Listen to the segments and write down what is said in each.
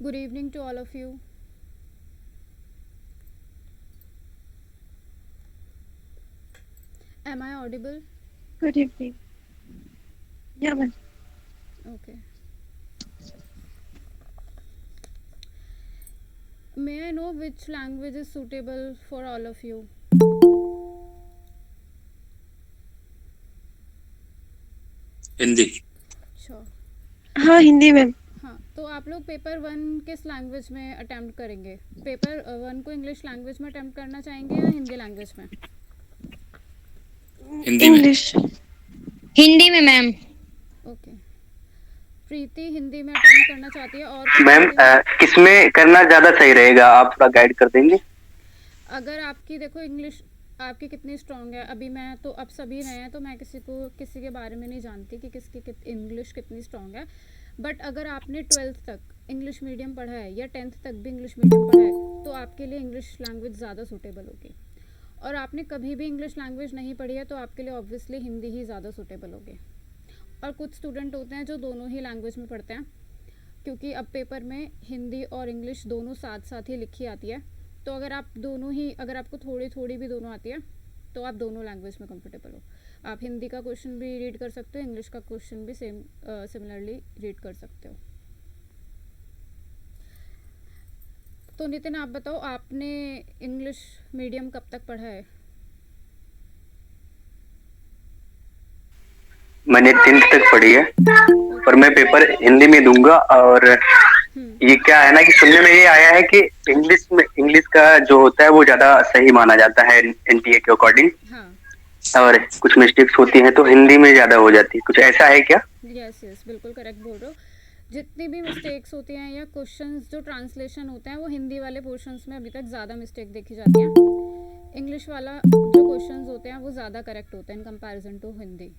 Good evening to all of you. Am I audible? Good evening. Yeah, man. Okay. May I know which language is suitable for all of you? Hindi. Sure. हाँ, Hindi ma'am. हाँ, तो आप लोग paper 1 किस language में attempt करेंगे? Paper 1 को English language में अटेम्प्ट करना चाहेंगे या हिंदी लैंग्वेज में? हिंदी में। इंग्लिश। हिंदी में मैम। ओके। प्रीति हिंदी में अटेम्प्ट करना चाहती है और कौन मैम हिंदी में? किसमें करना ज्यादा सही रहेगा, आप थोड़ा गाइड कर देंगे? अगर आपकी देखो इंग्लिश आपकी कितनी स्ट्रांग है, अभी मैं तो अब सभी नए हैं तो मैं किसी के बारे में नहीं जानती कि किसकी इंग्लिश कितनी स्ट्रांग है। बट अगर आपने 12th तक इंग्लिश मीडियम पढ़ा है या 10th तक भी इंग्लिश मीडियम पढ़ा है तो आपके लिए इंग्लिश लैंग्वेज ज़्यादा सूटेबल होगी। और आपने कभी भी इंग्लिश लैंग्वेज नहीं पढ़ी है तो आपके लिए ऑब्वियसली हिंदी ही ज़्यादा सूटेबल होगी। और कुछ स्टूडेंट होते हैं जो दोनों ही लैंग्वेज में पढ़ते हैं, क्योंकि अब पेपर में हिंदी और इंग्लिश दोनों साथ साथ ही लिखी आती है। तो अगर आपको थोड़ी थोड़ी भी दोनों आती है तो आप दोनों लैंग्वेज में कंफर्टेबल हो। आप हिंदी का क्वेश्चन भी रीड कर सकते हो, इंग्लिश का क्वेश्चन भी सिमिलरली रीड कर सकते हो। तो नितिन आप बताओ, आपने इंग्लिश मीडियम कब तक पढ़ा है? मैंने 10th तक पढ़ी है और मैं पेपर हिंदी में दूंगा। और ये क्या है ना कि सुनने में ये आया है कि इंग्लिश का जो होता है वो ज्यादा सही माना जाता है एनटीए के अकॉर्डिंग। हाँ, और कुछ मिस्टेक्स होती हैं तो हिंदी में ज्यादा हो जाती है, कुछ ऐसा है क्या? यस बिल्कुल करेक्ट बोल रहे हो। जितनी भी मिस्टेक्स होती हैं या क्वेश्चंस जो ट्रांसलेशन होते हैं वो हिंदी वाले पोर्शंस में अभी तक ज़्यादा मिस्टेक देखी जाती है। इंग्लिश वाला जो क्वेश्चंस होते हैं वो ज़्यादा करेक्ट होते हैं इन कंपैरिजन टू हिंदी।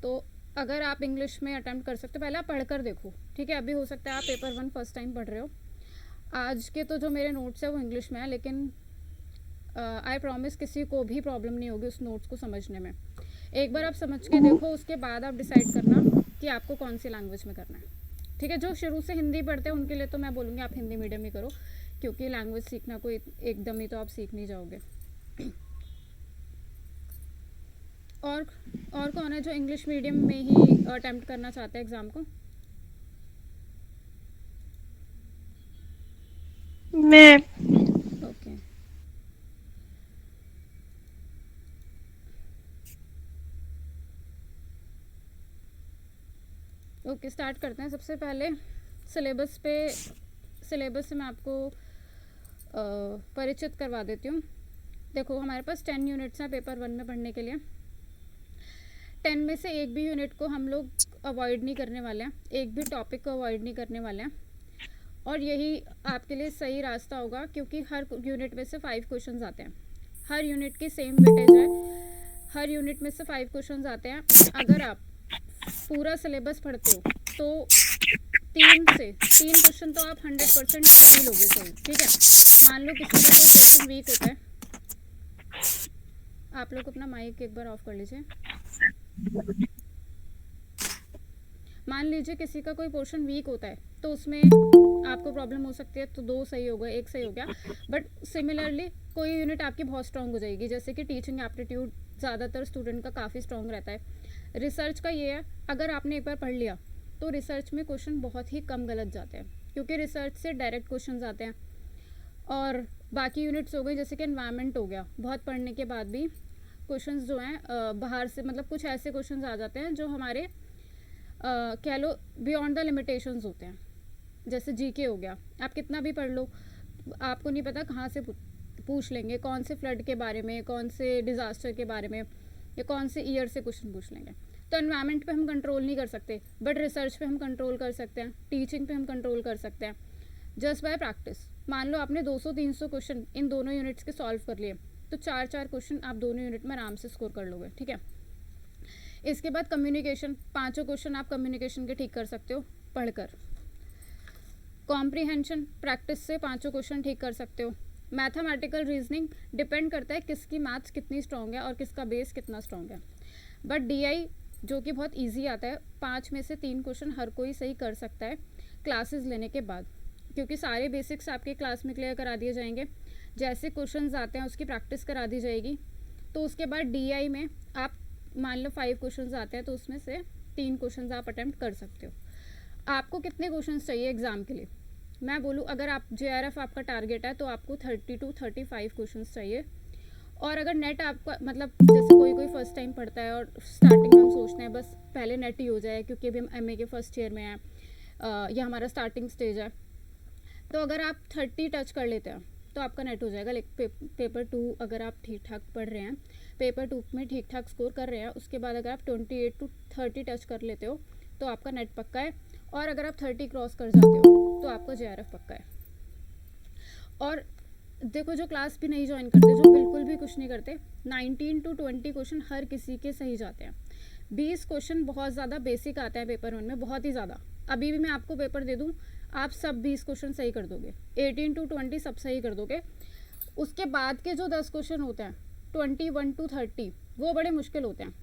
तो अगर आप इंग्लिश में अटेम्प्ट कर सकते हो, पहले आप पढ़ कर देखो, ठीक है? अभी हो सकता है आप पेपर 1 फर्स्ट टाइम पढ़ रहे हो। आज के तो जो मेरे नोट्स है वो इंग्लिश में है, लेकिन आई प्रॉमिस किसी को भी प्रॉब्लम नहीं होगी उस नोट्स को समझने में। एक बार आप समझ के देखो, उसके बाद आप डिसाइड करना कि आपको कौन सी लैंग्वेज में करना है, ठीक है? जो शुरू से हिंदी पढ़ते हैं उनके लिए तो मैं बोलूँगी आप हिंदी मीडियम ही करो, क्योंकि लैंग्वेज सीखना कोई एकदम ही तो आप सीख नहीं जाओगे। और कौन है जो इंग्लिश मीडियम में ही अटेम्प्ट करना चाहता है एग्ज़ाम को? मैं। ओके। ओके, स्टार्ट करते हैं। सबसे पहले सिलेबस से मैं आपको परिचित करवा देती हूँ। देखो हमारे पास 10 यूनिट्स हैं पेपर 1 में पढ़ने के लिए। 10 में से एक भी यूनिट को हम लोग अवॉइड नहीं करने वाले हैं, एक भी टॉपिक को अवॉइड नहीं करने वाले हैं। और यही आपके लिए सही रास्ता होगा, क्योंकि हर यूनिट में से 5 क्वेश्चंस आते हैं। हर यूनिट की सेम वेटेज है, हर यूनिट में से 5 क्वेश्चंस आते हैं। अगर आप पूरा सिलेबस पढ़ते हो तो 3 क्वेश्चन तो आप 100% कर ही लोगे सही, ठीक है? मान लो किसी का कोई क्वेश्चन वीक होता है, आप लोग अपना माइक एक बार ऑफ कर लीजिए। मान लीजिए किसी का कोई पोर्शन वीक होता है तो उसमें आपको प्रॉब्लम हो सकती है, तो 2 सही हो गए, 1 सही हो गया। बट सिमिलरली कोई यूनिट आपकी बहुत स्ट्रांग हो जाएगी, जैसे कि टीचिंग एप्टीट्यूड ज़्यादातर स्टूडेंट का काफ़ी स्ट्रांग रहता है। रिसर्च का ये है, अगर आपने एक बार पढ़ लिया तो रिसर्च में क्वेश्चन बहुत ही कम गलत जाते हैं, क्योंकि रिसर्च से डायरेक्ट क्वेश्चन आते हैं। और बाकी यूनिट्स हो गई, जैसे कि एनवायरनमेंट हो गया, बहुत पढ़ने के बाद भी क्वेश्चंस जो हैं बाहर से, मतलब कुछ ऐसे क्वेश्चंस आ जाते हैं जो हमारे कह लो बियॉन्ड द लिमिटेशंस होते हैं। जैसे जीके हो गया, आप कितना भी पढ़ लो आपको नहीं पता कहाँ से पूछ लेंगे, कौन से फ्लड के बारे में, कौन से डिज़ास्टर के बारे में, या कौन से ईयर से क्वेश्चन पूछ लेंगे। तो एनवायरनमेंट पे हम कंट्रोल नहीं कर सकते, बट रिसर्च पे हम कंट्रोल कर सकते हैं, टीचिंग पे हम कंट्रोल कर सकते हैं जस्ट बाय प्रैक्टिस। मान लो आपने 200-300 क्वेश्चन इन दोनों यूनिट्स के सॉल्व कर लिए, तो 4-4 क्वेश्चन आप दोनों यूनिट में आराम से स्कोर कर लोगे, ठीक है? इसके बाद कम्युनिकेशन, 5 क्वेश्चन आप कम्युनिकेशन के ठीक कर सकते हो पढ़कर। कॉम्प्रीहेंशन प्रैक्टिस से 5 क्वेश्चन ठीक कर सकते हो। मैथमेटिकल रीजनिंग डिपेंड करता है किसकी मैथ्स कितनी स्ट्रॉन्ग है और किसका बेस कितना स्ट्रॉन्ग है। बट डीआई जो कि बहुत इजी आता है, 5 में से 3 क्वेश्चन हर कोई सही कर सकता है। क्लासेस लेने के बाद, क्योंकि सारे बेसिक्स आपके क्लास में क्लियर करा दिए जाएंगे। जैसे क्वेश्चंस आते हैं उसकी प्रैक्टिस करा दी जाएगी। तो उसके बाद डीआई में आप मान लो 5 क्वेश्चंस आते हैं तो उसमें से 3 क्वेश्चंस आप अटेम्प्ट कर सकते हो। आपको कितने क्वेश्चंस चाहिए एग्ज़ाम के लिए? मैं बोलूँ अगर आप जेआरएफ आपका टारगेट है तो आपको 30 to 35 क्वेश्चंस चाहिए। और अगर नेट आपका मतलब जैसे कोई फर्स्ट टाइम पढ़ता है और स्टार्टिंग में हम सोचते हैं बस पहले नेट ही हो जाए क्योंकि अभी हम एमए के फर्स्ट ईयर में हैं, या हमारा स्टार्टिंग स्टेज है, तो अगर आप 30 टच कर लेते हैं तो आपका नेट हो जाएगा। पेपर 2 अगर आप ठीक ठाक पढ़ रहे हैं, पेपर 2 में ठीक ठाक स्कोर कर रहे हैं, उसके बाद अगर आप 28 to 30 टच कर लेते हो तो आपका नेट पक्का है। और अगर आप 30 क्रॉस कर जाते हो तो आपका जेआरएफ पक्का है। और देखो जो क्लास भी नहीं ज्वाइन करते, जो बिल्कुल भी कुछ नहीं करते, 19 to 20 क्वेश्चन हर किसी के सही जाते हैं। 20 क्वेश्चन बहुत ज़्यादा बेसिक आते हैं पेपर 1 में, बहुत ही ज़्यादा। अभी भी मैं आपको पेपर दे दूँ, आप सब 20 क्वेश्चन सही कर दोगे, 18 to 20 सब सही कर दोगे। उसके बाद के जो 10 क्वेश्चन होते हैं 21 to 30 वो बड़े मुश्किल होते हैं।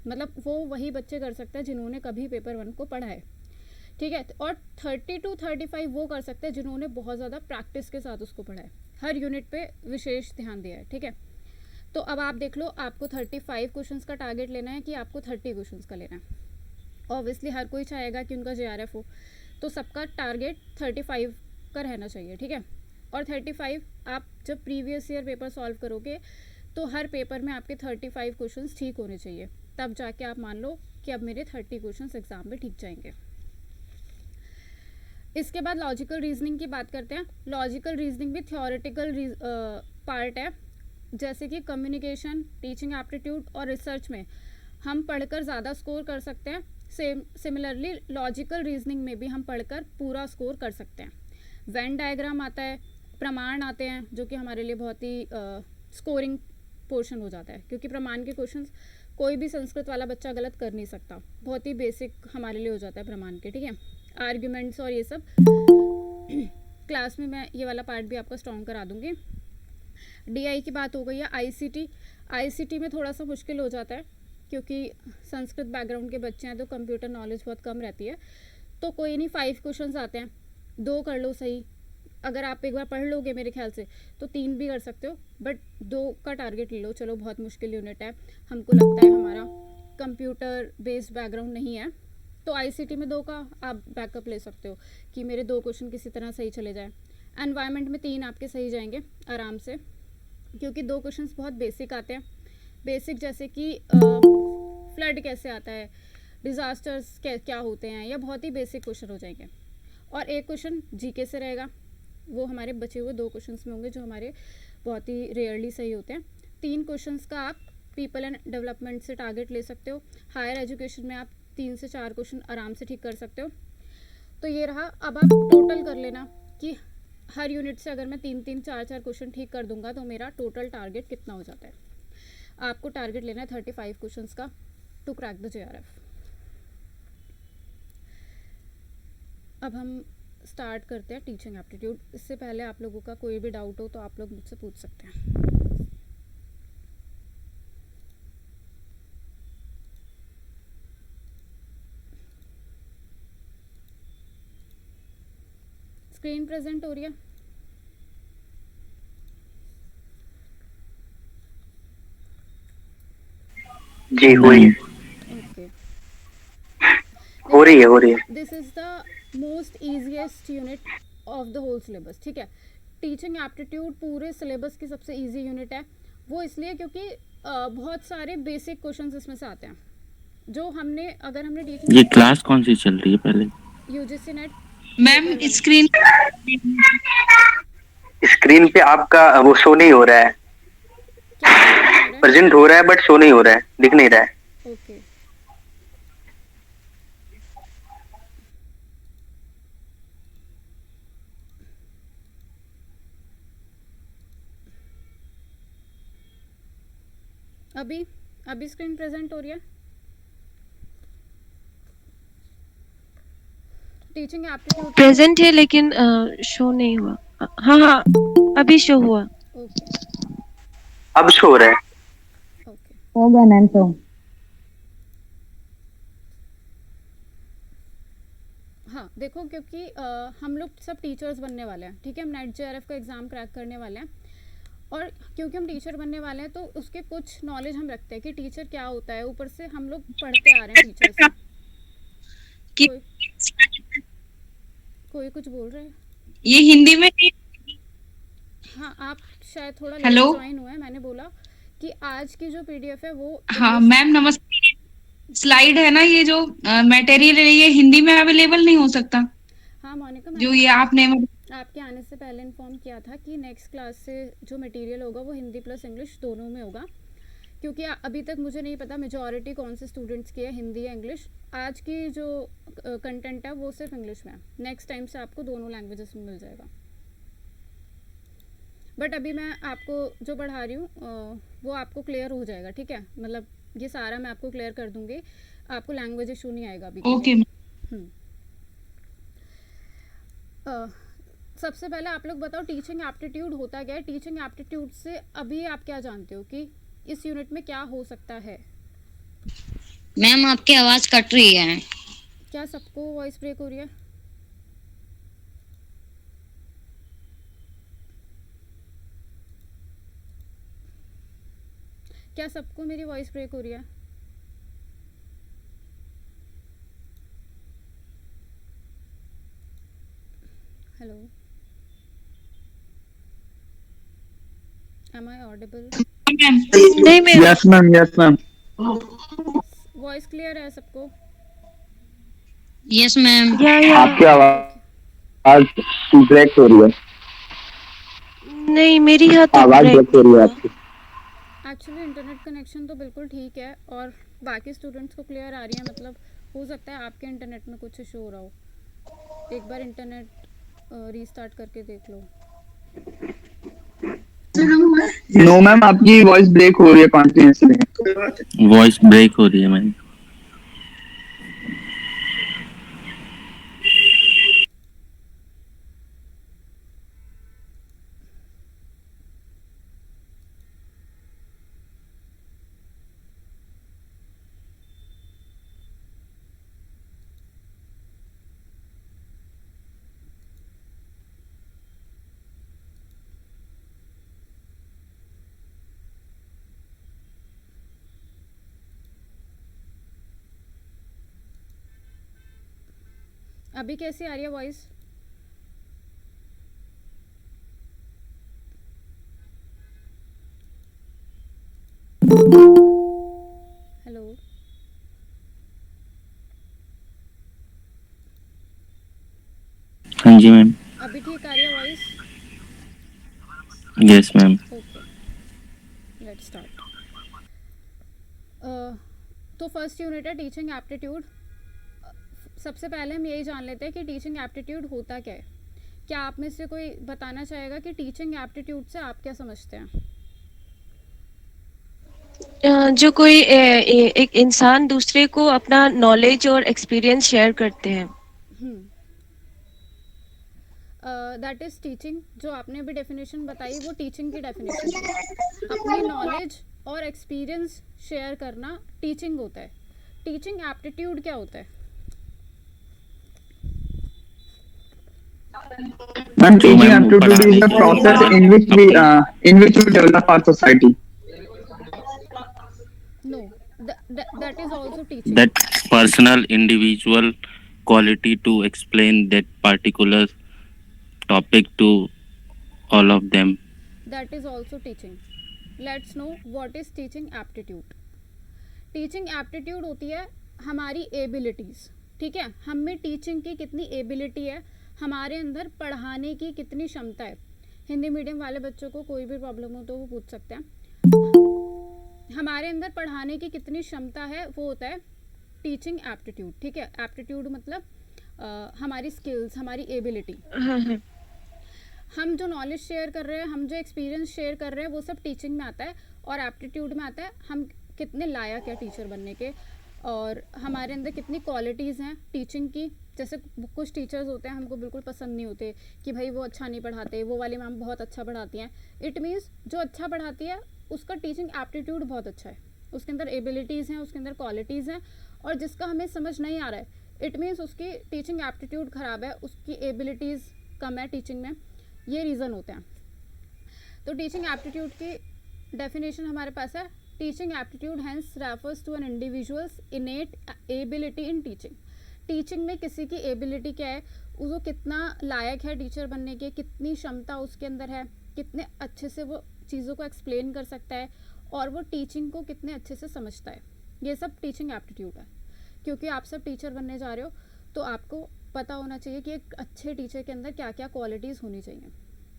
मतलब वो वही बच्चे कर सकते हैं जिन्होंने कभी पेपर 1 को पढ़ा है, ठीक है। और 30 to 35 वो कर सकते हैं जिन्होंने बहुत ज़्यादा प्रैक्टिस के साथ उसको पढ़ा है, हर यूनिट पे विशेष ध्यान दिया है, ठीक है। तो अब आप देख लो, आपको 35 क्वेश्चंस का टारगेट लेना है कि आपको 30 क्वेश्चंस का लेना है। ऑब्वियसली हर कोई चाहेगा कि उनका जेआरएफ हो, तो सबका टारगेट 35 का रहना चाहिए, ठीक है। और 35 आप जब प्रीवियस ईयर पेपर सॉल्व करोगे तो हर पेपर में आपके 35 क्वेश्चंस ठीक होने चाहिए, तब जाके आप मान लो कि अब मेरे 30 क्वेश्चंस एग्जाम में ठीक जाएंगे। इसके बाद लॉजिकल रीजनिंग की बात करते हैं। लॉजिकल रीजनिंग भी थियोरेटिकल पार्ट है। जैसे कि कम्युनिकेशन, टीचिंग एप्टीट्यूड और रिसर्च में हम पढ़कर ज़्यादा स्कोर कर सकते हैं। सिमिलरली लॉजिकल रीजनिंग में भी हम पढ़कर पूरा स्कोर कर सकते हैं। वेन डायग्राम आता है, प्रमाण आते हैं, जो कि हमारे लिए बहुत ही स्कोरिंग पोर्शन हो जाता है, क्योंकि प्रमाण के क्वेश्चंस कोई भी संस्कृत वाला बच्चा गलत कर नहीं सकता, बहुत ही बेसिक हमारे लिए हो जाता है प्रमाण के, ठीक है। आर्ग्यूमेंट्स और ये सब क्लास में मैं ये वाला पार्ट भी आपका स्ट्रॉन्ग करा दूंगी। डीआई की बात हो गई है। आईसीटी में थोड़ा सा मुश्किल हो जाता है क्योंकि संस्कृत बैकग्राउंड के बच्चे हैं तो कंप्यूटर नॉलेज बहुत कम रहती है। तो कोई नहीं, 5 क्वेश्चंस आते हैं, 2 कर लो सही। अगर आप एक बार पढ़ लोगे मेरे ख्याल से तो 3 भी कर सकते हो, बट 2 का टारगेट ले लो। चलो बहुत मुश्किल यूनिट है, हमको लगता है हमारा कंप्यूटर बेस्ड बैकग्राउंड नहीं है, तो आईसीटी में 2 का आप बैकअप ले सकते हो कि मेरे 2 क्वेश्चन किसी तरह सही चले जाए। एनवायरनमेंट में 3 आपके सही जाएंगे आराम से, क्योंकि 2 क्वेश्चंस बहुत बेसिक आते हैं। बेसिक जैसे कि फ्लड कैसे आता है, डिज़ास्टर्स क्या होते हैं, या बहुत ही बेसिक क्वेश्चन हो जाएंगे। और एक क्वेश्चन जीके से रहेगा, वो हमारे बचे हुए 2 क्वेश्चंस में होंगे जो हमारे बहुत ही रेयरली सही होते हैं। 3 क्वेश्चंस का आप पीपल एंड डेवलपमेंट से टारगेट ले सकते हो। हायर एजुकेशन में आप 3 से 4 क्वेश्चन आराम से ठीक कर सकते हो। तो ये रहा। अब आप टोटल कर लेना कि हर यूनिट से अगर मैं 3-3, 4-4 क्वेश्चन ठीक कर दूंगा तो मेरा टोटल टारगेट कितना हो जाता है। आपको टारगेट लेना है 35 क्वेश्चंस का टू क्रैक द जेआरएफ। अब हम स्टार्ट करते हैं टीचिंग एप्टीट्यूड। इससे पहले आप लोगों का कोई भी डाउट हो तो आप लोग मुझसे पूछ सकते हैं। स्क्रीन प्रेजेंट हो रही है? जी हो रही है, ओके, हो रही है। This is the most easiest unit of the whole syllabus, ठीक है। टीचिंग एप्टीट्यूड पूरे सिलेबस की सबसे इजी यूनिट है। वो इसलिए क्योंकि बहुत सारे बेसिक क्वेश्चंस इसमें से आते हैं जो हमने टीचिंग। ये क्लास कौन सी चल रही है पहले? UGC net ma'am screen screen पे आपका वो शो नहीं हो रहा है, क्या प्रेजेंट हो रहा है बट शो नहीं हो रहा है, दिख नहीं रहा है। ओके, अभी स्क्रीन प्रेजेंट हो रही है। टीचिंग एप्टीट्यूड प्रेजेंट है लेकिन शो नहीं हुआ। हाँ हाँ, अभी शो हुआ। ओके अब शो हो रहा है। ओके, होगा मैम तो। हाँ, देखो क्योंकि हम लोग सब टीचर्स बनने वाले हैं, ठीक है, हम नेट जेआरएफ का एग्ज़ाम क्रैक करने वाले हैं, और क्योंकि हम टीचर बनने वाले हैं तो उसके कुछ नॉलेज हम रखते हैं कि टीचर क्या होता है, ऊपर से हम लोग पढ़ते आ रहे हैं टीचर से। कि कोई कुछ बोल रहे हैं? ये हिंदी में हाँ, आप शायद थोड़ा लेट हेलो? ज्वाइन हुए हैं। मैंने बोला कि आज की जो पीडीएफ है वो हाँ मैम नमस्ते। स्लाइड है ना, ये जो मटेरियल है ये हिंदी में अवेलेबल नहीं हो सकता, हाँ मोनिका, जो मैंने ये आपने आपके आने से पहले इन्फॉर्म किया था कि नेक्स्ट क्लास से जो मटेरियल होगा वो हिंदी प्लस इंग्लिश दोनों में होगा, क्योंकि अभी तक मुझे नहीं पता मेजॉरिटी कौन से स्टूडेंट्स की है, हिंदी या इंग्लिश। आज की जो कंटेंट है वो सिर्फ इंग्लिश में है, नेक्स्ट टाइम से आपको दोनों लैंग्वेजेस में मिल जाएगा। बट अभी मैं आपको जो पढ़ा रही हूँ वो आपको क्लियर हो जाएगा, ठीक है, मतलब ये सारा मैं आपको क्लियर कर दूंगी, आपको लैंग्वेज इशू नहीं आएगा अभी। ओके। सबसे पहले आप लोग बताओ टीचिंग एप्टीट्यूड होता क्या है। टीचिंग एप्टीट्यूड से अभी आप क्या जानते हो कि इस यूनिट में क्या हो सकता है? मैम आपकी आवाज कट रही है। क्या सबको वॉइस ब्रेक हो रही है? क्या सबको मेरी वॉइस ब्रेक हो रही है? Hello, am I audible? नहीं मैं yes ma'am, yes ma'am. Voice clear है सबको? Yes ma'am. या आपकी आवाज ब्रेक हो रही है, नहीं मेरी यहाँ तो आवाज break ब्रेक हो रही है आपकी। एक्चुअली इंटरनेट कनेक्शन तो बिल्कुल ठीक है और बाकी स्टूडेंट्स को क्लियर आ रही है, मतलब हो सकता है आपके इंटरनेट में कुछ इशू हो रहा हो। एक बार इंटरनेट रीस्टार्ट करके देख लो। नो मैम, आपकी वॉइस ब्रेक हो रही है कॉन्टिन्यूसली। वॉइस ब्रेक हो रही है मैम। अभी कैसी आ रही है वॉइस? हेलो, हाँ जी मैम। अभी ठीक आ रही है voice? Yes ma'am. Okay, let's start. तो फर्स्ट यूनिट है टीचिंग एप्टीट्यूड। सबसे पहले हम यही जान लेते हैं कि टीचिंग एप्टीट्यूड होता क्या है। क्या आप में से कोई बताना चाहेगा कि टीचिंग एप्टीट्यूड से आप क्या समझते हैं? जो कोई एक इंसान दूसरे को अपना नॉलेज और एक्सपीरियंस शेयर करते हैं। That is teaching. जो आपने भी डेफिनेशन बताई वो टीचिंग की डेफिनेशन थी। अपनी नॉलेज और एक्सपीरियंस शेयर करना टीचिंग होता है। टीचिंग एप्टीट्यूड क्या होता है? Ma'am, teaching aptitude is the process in which we develop our society. No, that is also teaching. That personal individual quality to explain that particular topic to all of them. That is also teaching. Let's know what is teaching aptitude. Teaching aptitude होती है हमारी abilities, ठीक है, हम में teaching की कितनी ability है, हमारे अंदर पढ़ाने की कितनी क्षमता है। हिंदी मीडियम वाले बच्चों को कोई भी प्रॉब्लम हो तो वो पूछ सकते हैं। हमारे अंदर पढ़ाने की कितनी क्षमता है वो होता है टीचिंग एप्टीट्यूड, ठीक है। एप्टीट्यूड मतलब हमारी स्किल्स, हमारी एबिलिटी। हम जो नॉलेज शेयर कर रहे हैं, हम जो एक्सपीरियंस शेयर कर रहे हैं वो सब टीचिंग में आता है, और एप्टीट्यूड में आता है हम कितने लायक है टीचर बनने के, और हमारे अंदर कितनी क्वालिटीज़ हैं टीचिंग की। जैसे कुछ टीचर्स होते हैं हमको बिल्कुल पसंद नहीं होते कि भाई वो अच्छा नहीं पढ़ाते, वो वाली मैम बहुत अच्छा पढ़ाती हैं। इट मीन्स जो अच्छा पढ़ाती है उसका टीचिंग एप्टीट्यूड बहुत अच्छा है, उसके अंदर एबिलिटीज़ हैं, उसके अंदर क्वालिटीज़ हैं। और जिसका हमें समझ नहीं आ रहा है, इट मीन्स उसकी टीचिंग एप्टीट्यूड ख़राब है, उसकी एबिलिटीज़ कम है टीचिंग में, ये रीज़न होते हैं। तो टीचिंग एप्टीट्यूड की डेफिनेशन हमारे पास है, teaching aptitude hence refers to an individual's innate ability in teaching. Teaching में किसी की एबिलिटी क्या है, वो कितना लायक है टीचर बनने के, कितनी क्षमता उसके अंदर है, कितने अच्छे से वो चीज़ों को एक्सप्लेन कर सकता है और वो टीचिंग को कितने अच्छे से समझता है, ये सब टीचिंग एप्टीट्यूड है। क्योंकि आप सब टीचर बनने जा रहे हो तो आपको पता होना चाहिए कि एक अच्छे टीचर के अंदर क्या क्या क्वालिटीज़ होनी चाहिए।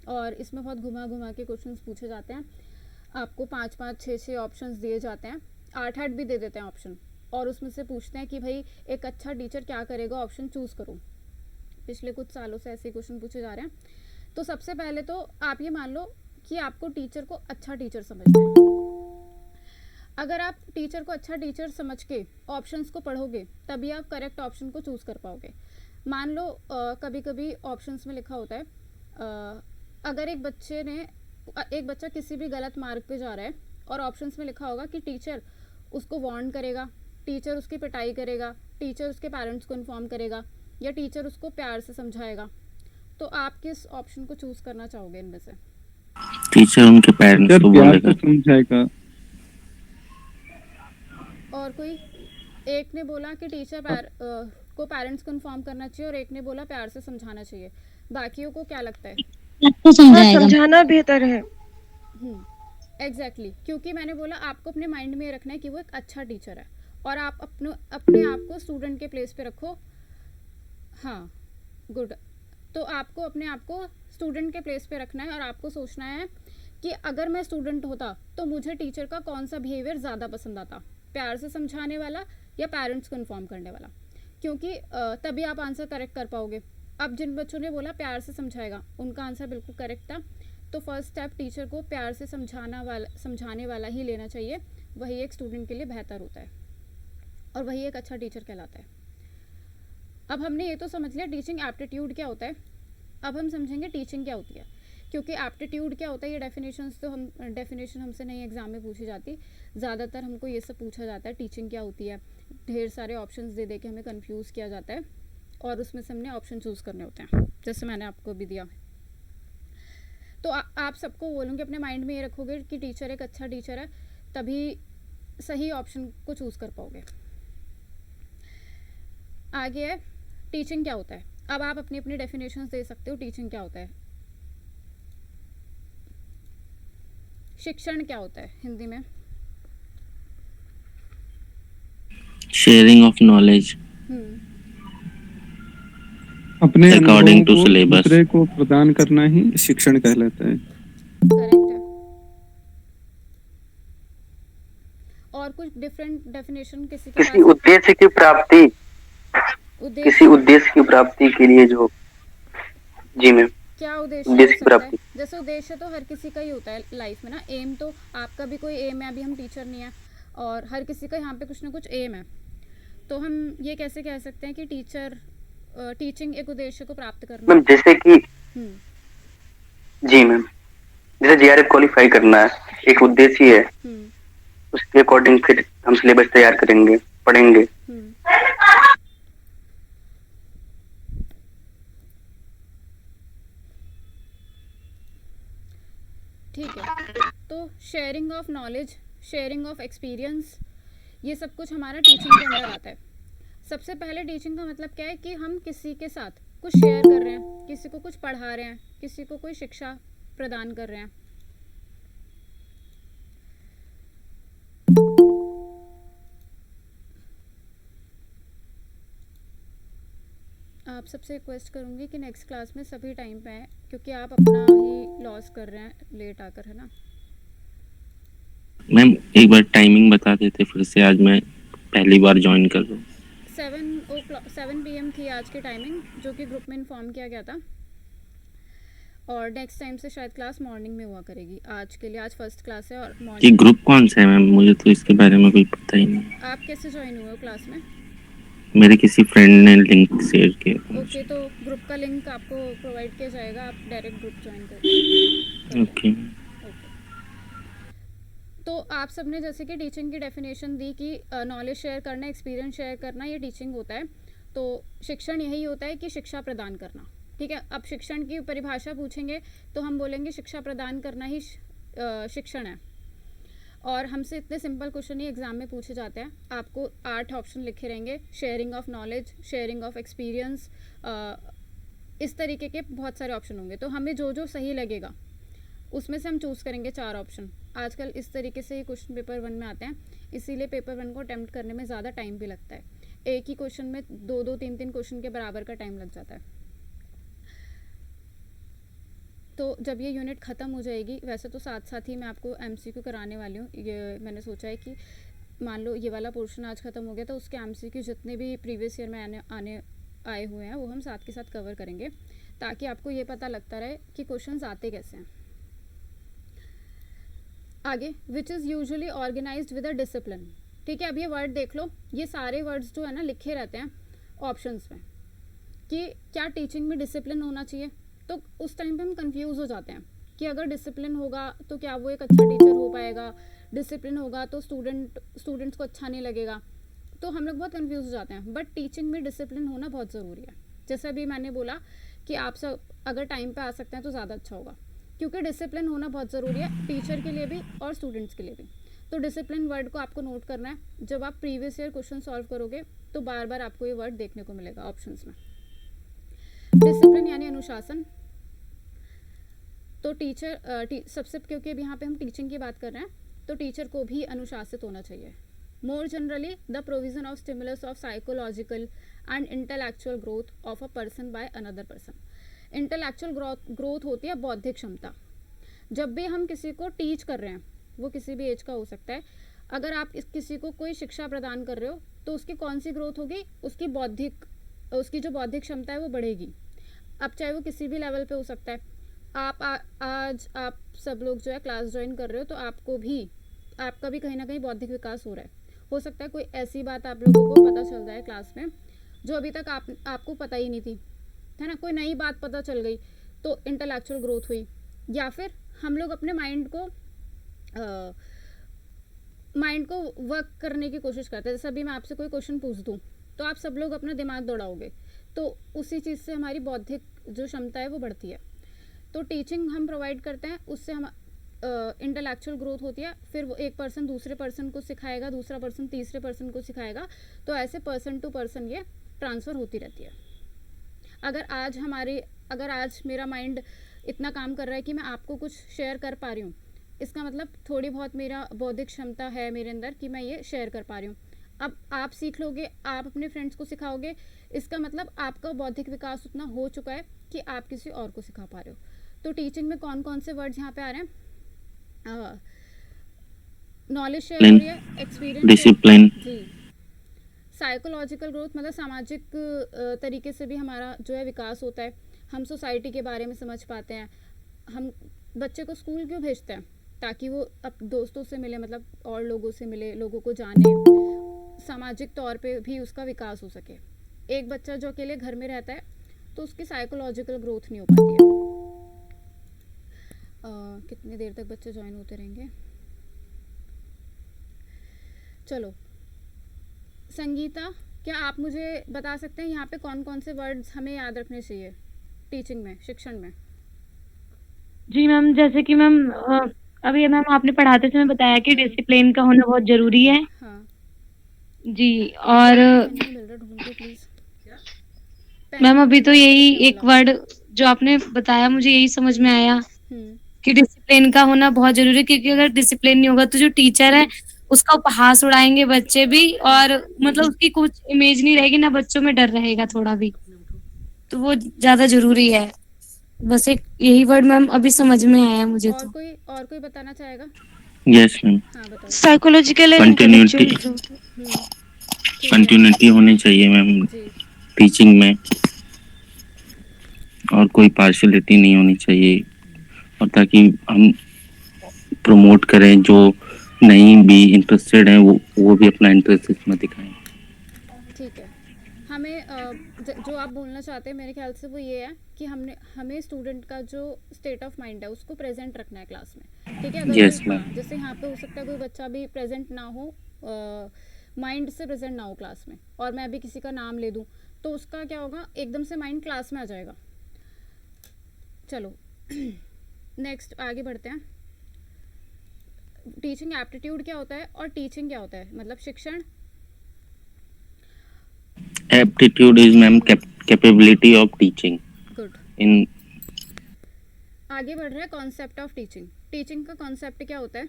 और इसमें बहुत घुमा घुमा के क्वेश्चंस पूछे जाते हैं, आपको 5-5, 6-6 ऑप्शंस दिए जाते हैं, 8-8 भी दे देते हैं ऑप्शन, और उसमें से पूछते हैं कि भाई एक अच्छा टीचर क्या करेगा, ऑप्शन चूज़ करो। पिछले कुछ सालों से ऐसे क्वेश्चन पूछे जा रहे हैं। तो सबसे पहले तो आप ये मान लो कि आपको टीचर को अच्छा टीचर समझना है। अगर आप टीचर को अच्छा टीचर समझ के ऑप्शंस को पढ़ोगे तभी आप करेक्ट ऑप्शन को चूज़ कर पाओगे। मान लो कभी कभी ऑप्शंस में लिखा होता है, अगर एक बच्चा किसी भी गलत मार्ग पे जा रहा है और ऑप्शंस में लिखा होगा कि टीचर उसको वार्न करेगा, टीचर उसकी पिटाई करेगा, टीचर उसके पेरेंट्स को इन्फॉर्म करेगा, या टीचर उसको प्यार से समझाएगा, तो आप किस ऑप्शन को चूज़ करना चाहोगे इनमें से? टीचर उनके पेरेंट्स को बोलेगा। समझाएगा। और कोई एक ने बोला कि टीचर को पेरेंट्स को इन्फॉर्म करना चाहिए और एक ने बोला प्यार से समझाना चाहिए। बाकियों को क्या लगता है? आपको हाँ, समझाएगा। समझाना बेहतर है। एग्जैक्टली, क्योंकि मैंने बोला आपको अपने माइंड में रखना है कि वो एक अच्छा टीचर है और आप अपने आप को स्टूडेंट के प्लेस पे रखो। हाँ, गुड। तो आपको अपने आप को स्टूडेंट के प्लेस पे रखना है और आपको सोचना है कि अगर मैं स्टूडेंट होता तो मुझे टीचर का कौन सा बिहेवियर ज़्यादा पसंद आता, प्यार से समझाने वाला या पेरेंट्स को इन्फॉर्म करने वाला, क्योंकि तभी आप आंसर करेक्ट कर पाओगे। अब जिन बच्चों ने बोला प्यार से समझाएगा, उनका आंसर बिल्कुल करेक्ट था। तो फर्स्ट स्टेप टीचर को प्यार से समझाने वाला ही लेना चाहिए, वही एक स्टूडेंट के लिए बेहतर होता है और वही एक अच्छा टीचर कहलाता है। अब हमने ये तो समझ लिया टीचिंग एप्टीट्यूड क्या होता है, अब हम समझेंगे टीचिंग क्या होती है। क्योंकि एप्टीट्यूड क्या होता है, ये डेफिनेशन हमसे नहीं एग्जाम में पूछी जाती, ज़्यादातर हमको ये सब पूछा जाता है टीचिंग क्या होती है, ढेर सारे ऑप्शंस दे दे के हमें कंफ्यूज किया जाता है और उसमें से हमने ऑप्शन चूज़ करने होते हैं, जैसे मैंने आपको भी दिया। तो आप सबको बोलूँगी अपने माइंड में ये रखोगे कि टीचर एक अच्छा टीचर है, तभी सही ऑप्शन को चूज़ कर पाओगे। आगे है टीचिंग क्या होता है। अब आप अपनी अपनी डेफिनेशंस दे सकते हो टीचिंग क्या होता है। शिक्षण क्या होता है हिंदी में? शेयरिंग ऑफ नॉलेज अपने According अनुभवों to को syllabus. दूसरे को प्रदान करना ही शिक्षण कहलाता है। करेक्ट है। और कुछ डिफरेंट डेफिनेशन किसी के किसी पास? उद्देश्य की प्राप्ति, उद्देश्य किसी उद्देश्य की प्राप्ति के लिए जो, जी मैम, क्या उद्देश्य हो उद्देश्य की सकता है? प्राप्ति। जैसे उद्देश्य तो हर किसी का ही होता है लाइफ में ना, एम तो आपका भी कोई एम है, अभी हम टीचर नहीं है और हर किसी का यहाँ पे कुछ ना कुछ एम है। तो हम ये कैसे कह सकते हैं कि टीचिंग एक उद्देश्य को प्राप्त करना? मैम जैसे कि, हम्म जी मैम, जैसे जीआरएफ क्वालिफाई करना है, एक उद्देश्य है, हम्म उसके अकॉर्डिंग फिर हम सिलेबस तैयार करेंगे, पढ़ेंगे। हम्म ठीक है। तो sharing of knowledge, sharing of experience, ये सब कुछ हमारा टीचिंग के अंदर आता है। सबसे पहले टीचिंग का मतलब क्या है कि हम किसी के साथ कुछ शेयर कर रहे हैं, किसी को कुछ पढ़ा रहे हैं, किसी को कोई शिक्षा प्रदान कर रहे हैं। आप सबसे रिक्वेस्ट करूंगी कि नेक्स्ट क्लास में सभी टाइम पे आए, क्योंकि आप अपना ही लॉस कर रहे हैं लेट आकर, है ना। मैम एक बार टाइमिंग बता देते फिर से, आज मैं पहली बार ज्वाइन कर रहा हूँ। 7 PM थी आज की टाइमिंग, जो कि ग्रुप में इन्फॉर्म किया गया था, और नेक्स्ट टाइम से शायद क्लास मॉर्निंग में हुआ करेगी। आज के लिए आज फर्स्ट क्लास है और ये मॉर्निंग। ग्रुप कौन सा है मैम, मुझे तो इसके बारे में कोई पता ही नहीं। आप कैसे ज्वाइन हुए हो क्लास में? मेरे किसी फ्रेंड ने लिंक शेयर किया। ओके, तो ग्रुप का लिंक आपको प्रोवाइड किया जाएगा, आप डायरेक्ट ग्रुप ज्वाइन कर ओके। तो आप सब ने जैसे कि टीचिंग की डेफिनेशन दी कि नॉलेज शेयर करना, एक्सपीरियंस शेयर करना, ये टीचिंग होता है। तो शिक्षण यही होता है कि शिक्षा प्रदान करना, ठीक है। अब शिक्षण की परिभाषा पूछेंगे तो हम बोलेंगे शिक्षा प्रदान करना ही शिक्षण है। और हमसे इतने सिंपल क्वेश्चन ही एग्जाम में पूछे जाते हैं। आपको 8 ऑप्शन लिखे रहेंगे, sharing of knowledge, sharing of experience, इस तरीके के बहुत सारे ऑप्शन होंगे। तो हमें जो जो सही लगेगा उसमें से हम चूज़ करेंगे 4 ऑप्शन। आजकल इस तरीके से ही क्वेश्चन पेपर 1 में आते हैं, इसीलिए पेपर 1 को अटैम्प्ट करने में ज़्यादा टाइम भी लगता है। एक ही क्वेश्चन में 2-2, 3-3 क्वेश्चन के बराबर का टाइम लग जाता है। तो जब ये यूनिट ख़त्म हो जाएगी, वैसे तो साथ साथ ही मैं आपको MCQ कराने वाली हूँ। ये मैंने सोचा है कि मान लो ये वाला पोर्शन आज ख़त्म हो गया तो उसके MCQ जितने भी प्रीवियस ईयर में आए हुए हैं वो हम साथ के साथ कवर करेंगे, ताकि आपको ये पता लगता रहे कि क्वेश्चंस आते कैसे हैं। आगे, which is usually organised with a discipline, ठीक है। अब ये वर्ड देख लो, ये सारे वर्ड्स जो है ना लिखे रहते हैं ऑप्शंस में कि क्या टीचिंग में डिसिप्लिन होना चाहिए। तो उस टाइम पे हम कंफ्यूज हो जाते हैं कि अगर डिसिप्लिन होगा तो क्या वो एक अच्छा टीचर हो पाएगा, डिसिप्लिन होगा तो स्टूडेंट्स को अच्छा नहीं लगेगा। तो हम लोग बहुत कंफ्यूज हो जाते हैं। बट टीचिंग में डिसिप्लिन होना बहुत ज़रूरी है। जैसे अभी मैंने बोला कि आप सब अगर टाइम पे आ सकते हैं तो ज़्यादा अच्छा होगा, क्योंकि डिसिप्लिन होना बहुत ज़रूरी है टीचर के लिए भी और स्टूडेंट्स के लिए भी। तो डिसिप्लिन वर्ड को आपको नोट करना है। जब आप प्रीवियस ईयर क्वेश्चन सॉल्व करोगे तो बार बार आपको ये वर्ड देखने को मिलेगा ऑप्शंस में। डिसिप्लिन यानी अनुशासन। तो सबसे, क्योंकि अब यहाँ पे हम टीचिंग की बात कर रहे हैं, तो टीचर को भी अनुशासित होना चाहिए। More generally the provision of stimulus of psychological and intellectual growth of a person by another person. Intellectual growth होती है बौद्धिक क्षमता। जब भी हम किसी को टीच कर रहे हैं, वो किसी भी एज का हो सकता है, अगर आप किसी को कोई शिक्षा प्रदान कर रहे हो तो उसकी कौन सी ग्रोथ होगी, उसकी जो बौद्धिक क्षमता है वो बढ़ेगी। अब चाहे वो किसी भी लेवल पे हो सकता है। आज आप सब लोग जो है क्लास ज्वाइन कर रहे हो तो आपका भी कहीं ना कहीं बौद्धिक विकास हो रहा है। हो सकता है कोई ऐसी बात आप लोगों को पता चल जाए क्लास में जो अभी तक आपको पता ही नहीं थी, है ना। कोई नई बात पता चल गई तो इंटेलेक्चुअल ग्रोथ हुई। या फिर हम लोग अपने माइंड को वर्क करने की कोशिश करते हैं। जैसे अभी मैं आपसे कोई क्वेश्चन पूछ दूँ तो आप सब लोग अपना दिमाग दौड़ाओगे, तो उसी चीज़ से हमारी बौद्धिक जो क्षमता है वो बढ़ती है। तो टीचिंग हम प्रोवाइड करते हैं, उससे हम इंटेलेक्चुअल ग्रोथ होती है। फिर वो एक पर्सन दूसरे पर्सन को सिखाएगा, दूसरा पर्सन तीसरे पर्सन को सिखाएगा, तो ऐसे पर्सन टू पर्सन ये ट्रांसफ़र होती रहती है। अगर आज मेरा माइंड इतना काम कर रहा है कि मैं आपको कुछ शेयर कर पा रही हूँ, इसका मतलब थोड़ी बहुत मेरा बौद्धिक क्षमता है मेरे अंदर कि मैं ये शेयर कर पा रही हूँ। अब आप सीख लोगे, आप अपने फ्रेंड्स को सिखाओगे, इसका मतलब आपका बौद्धिक विकास उतना हो चुका है कि आप किसी और को सिखा पा रहे हो। तो टीचिंग में कौन कौन से वर्ड्स यहाँ पे आ रहे हैं? नॉलेज शेयर हो रही है, एक्सपीरियंस, डिसिप्लिन, जी। साइकोलॉजिकल ग्रोथ मतलब सामाजिक तरीके से भी हमारा जो है विकास होता है। हम सोसाइटी के बारे में समझ पाते हैं। हम बच्चे को स्कूल क्यों भेजते हैं? ताकि वो अब दोस्तों से मिले, मतलब और लोगों से मिले, लोगों को जाने, सामाजिक तौर पे भी उसका विकास हो सके। एक बच्चा जो अकेले घर में रहता है तो उसकी साइकोलॉजिकल ग्रोथ नहीं हो पाती है। कितनी देर तक बच्चे ज्वाइन होते रहेंगे? चलो, संगीता, क्या आप मुझे बता सकते हैं यहाँ पे कौन कौन से वर्ड्स हमें याद रखने चाहिए टीचिंग में, शिक्षण में? जी मैम, जैसे कि मैम अभी मैम आपने पढ़ाते समय बताया कि डिसिप्लिन का होना बहुत जरूरी है। हाँ जी। और नहीं मिल रहा, ढूंढ लो प्लीज। मैम अभी तो यही एक वर्ड जो आपने बताया मुझे यही समझ में आया कि डिसिप्लिन का होना बहुत जरूरी है, क्योंकि अगर डिसिप्लिन नहीं होगा तो जो टीचर है उसका उपहास उड़ाएंगे बच्चे भी, और मतलब उसकी कुछ इमेज नहीं रहेगी, ना बच्चों में डर रहेगा थोड़ा भी, तो वो ज्यादा जरूरी है। बस एक यही वर्ड मैम अभी समझ में आया मुझे। और तो कोई बताना चाहेगा? यस मैम, हाँ बताओ। साइकोलॉजिकल कंटिन्यूटी कंटिन्यूटी होनी चाहिए मैम जी। टीचिंग में, और कोई पार्शियलिटी नहीं होनी चाहिए, और ताकि हम प्रमोट करें जो नहीं भी इंटरेस्टेड हैं वो भी अपना इंटरेस्ट इसमें दिखाएं। ठीक है। हमें जो आप बोलना चाहते हैं मेरे ख्याल से वो ये है कि हमें स्टूडेंट का जो स्टेट ऑफ माइंड है उसको प्रेजेंट रखना है क्लास में, ठीक है। अगर Yes, ma'am. जैसे यहाँ पे हो सकता है कोई बच्चा भी प्रेजेंट ना हो, माइंड से प्रेजेंट ना हो क्लास में, और मैं अभी किसी का नाम ले दूँ तो उसका क्या होगा, एकदम से माइंड क्लास में आ जाएगा। चलो नेक्स्ट आगे बढ़ते हैं। टीचिंग एप्टीट्यूड क्या होता है और टीचिंग क्या होता है, मतलब शिक्षण। Aptitude is ma'am capability of teaching good. in आगे बढ़ रहे हैं कॉन्सेप्ट ऑफ टीचिंग। टीचिंग का कॉन्सेप्ट क्या होता है,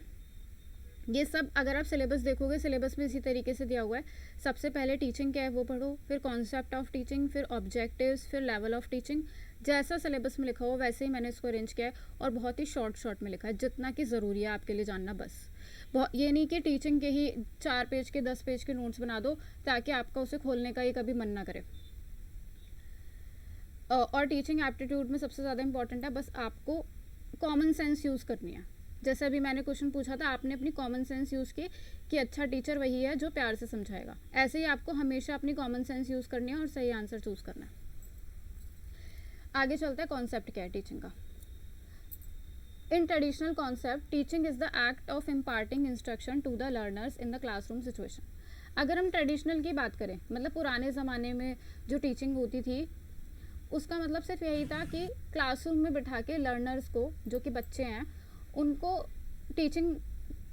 ये सब अगर आप सिलेबस देखोगे, सिलेबस में इसी तरीके से दिया हुआ है। सबसे पहले टीचिंग क्या है वो पढ़ो, फिर कॉन्सेप्ट ऑफ टीचिंग, फिर ऑब्जेक्टिव्स, फिर लेवल ऑफ टीचिंग। जैसा सिलेबस में लिखा हो वैसे ही मैंने इसको अरेंज किया है और बहुत ही शॉर्ट में लिखा है, जितना कि ज़रूरी है आपके लिए जानना बस। ये नहीं कि टीचिंग के ही 4 पेज के 10 पेज के नोट्स बना दो ताकि आपका उसे खोलने का ही कभी मन ना करे। और टीचिंग एप्टीट्यूड में सबसे ज़्यादा इंपॉर्टेंट है बस आपको कॉमन सेंस यूज़ करनी है। जैसे अभी मैंने क्वेश्चन पूछा था, आपने अपनी कॉमन सेंस यूज़ की कि अच्छा टीचर वही है जो प्यार से समझाएगा। ऐसे ही आपको हमेशा अपनी कॉमन सेंस यूज़ करनी है और सही आंसर चूज़ करना है। आगे चलते हैं, कॉन्सेप्ट क्या है टीचिंग का। In traditional concept teaching is the act of imparting instruction to the learners in the classroom situation. अगर हम ट्रेडिशनल की बात करें, मतलब पुराने ज़माने में जो टीचिंग होती थी उसका मतलब सिर्फ यही था कि क्लासरूम में बिठा के लर्नर्स को, जो कि बच्चे हैं, उनको टीचिंग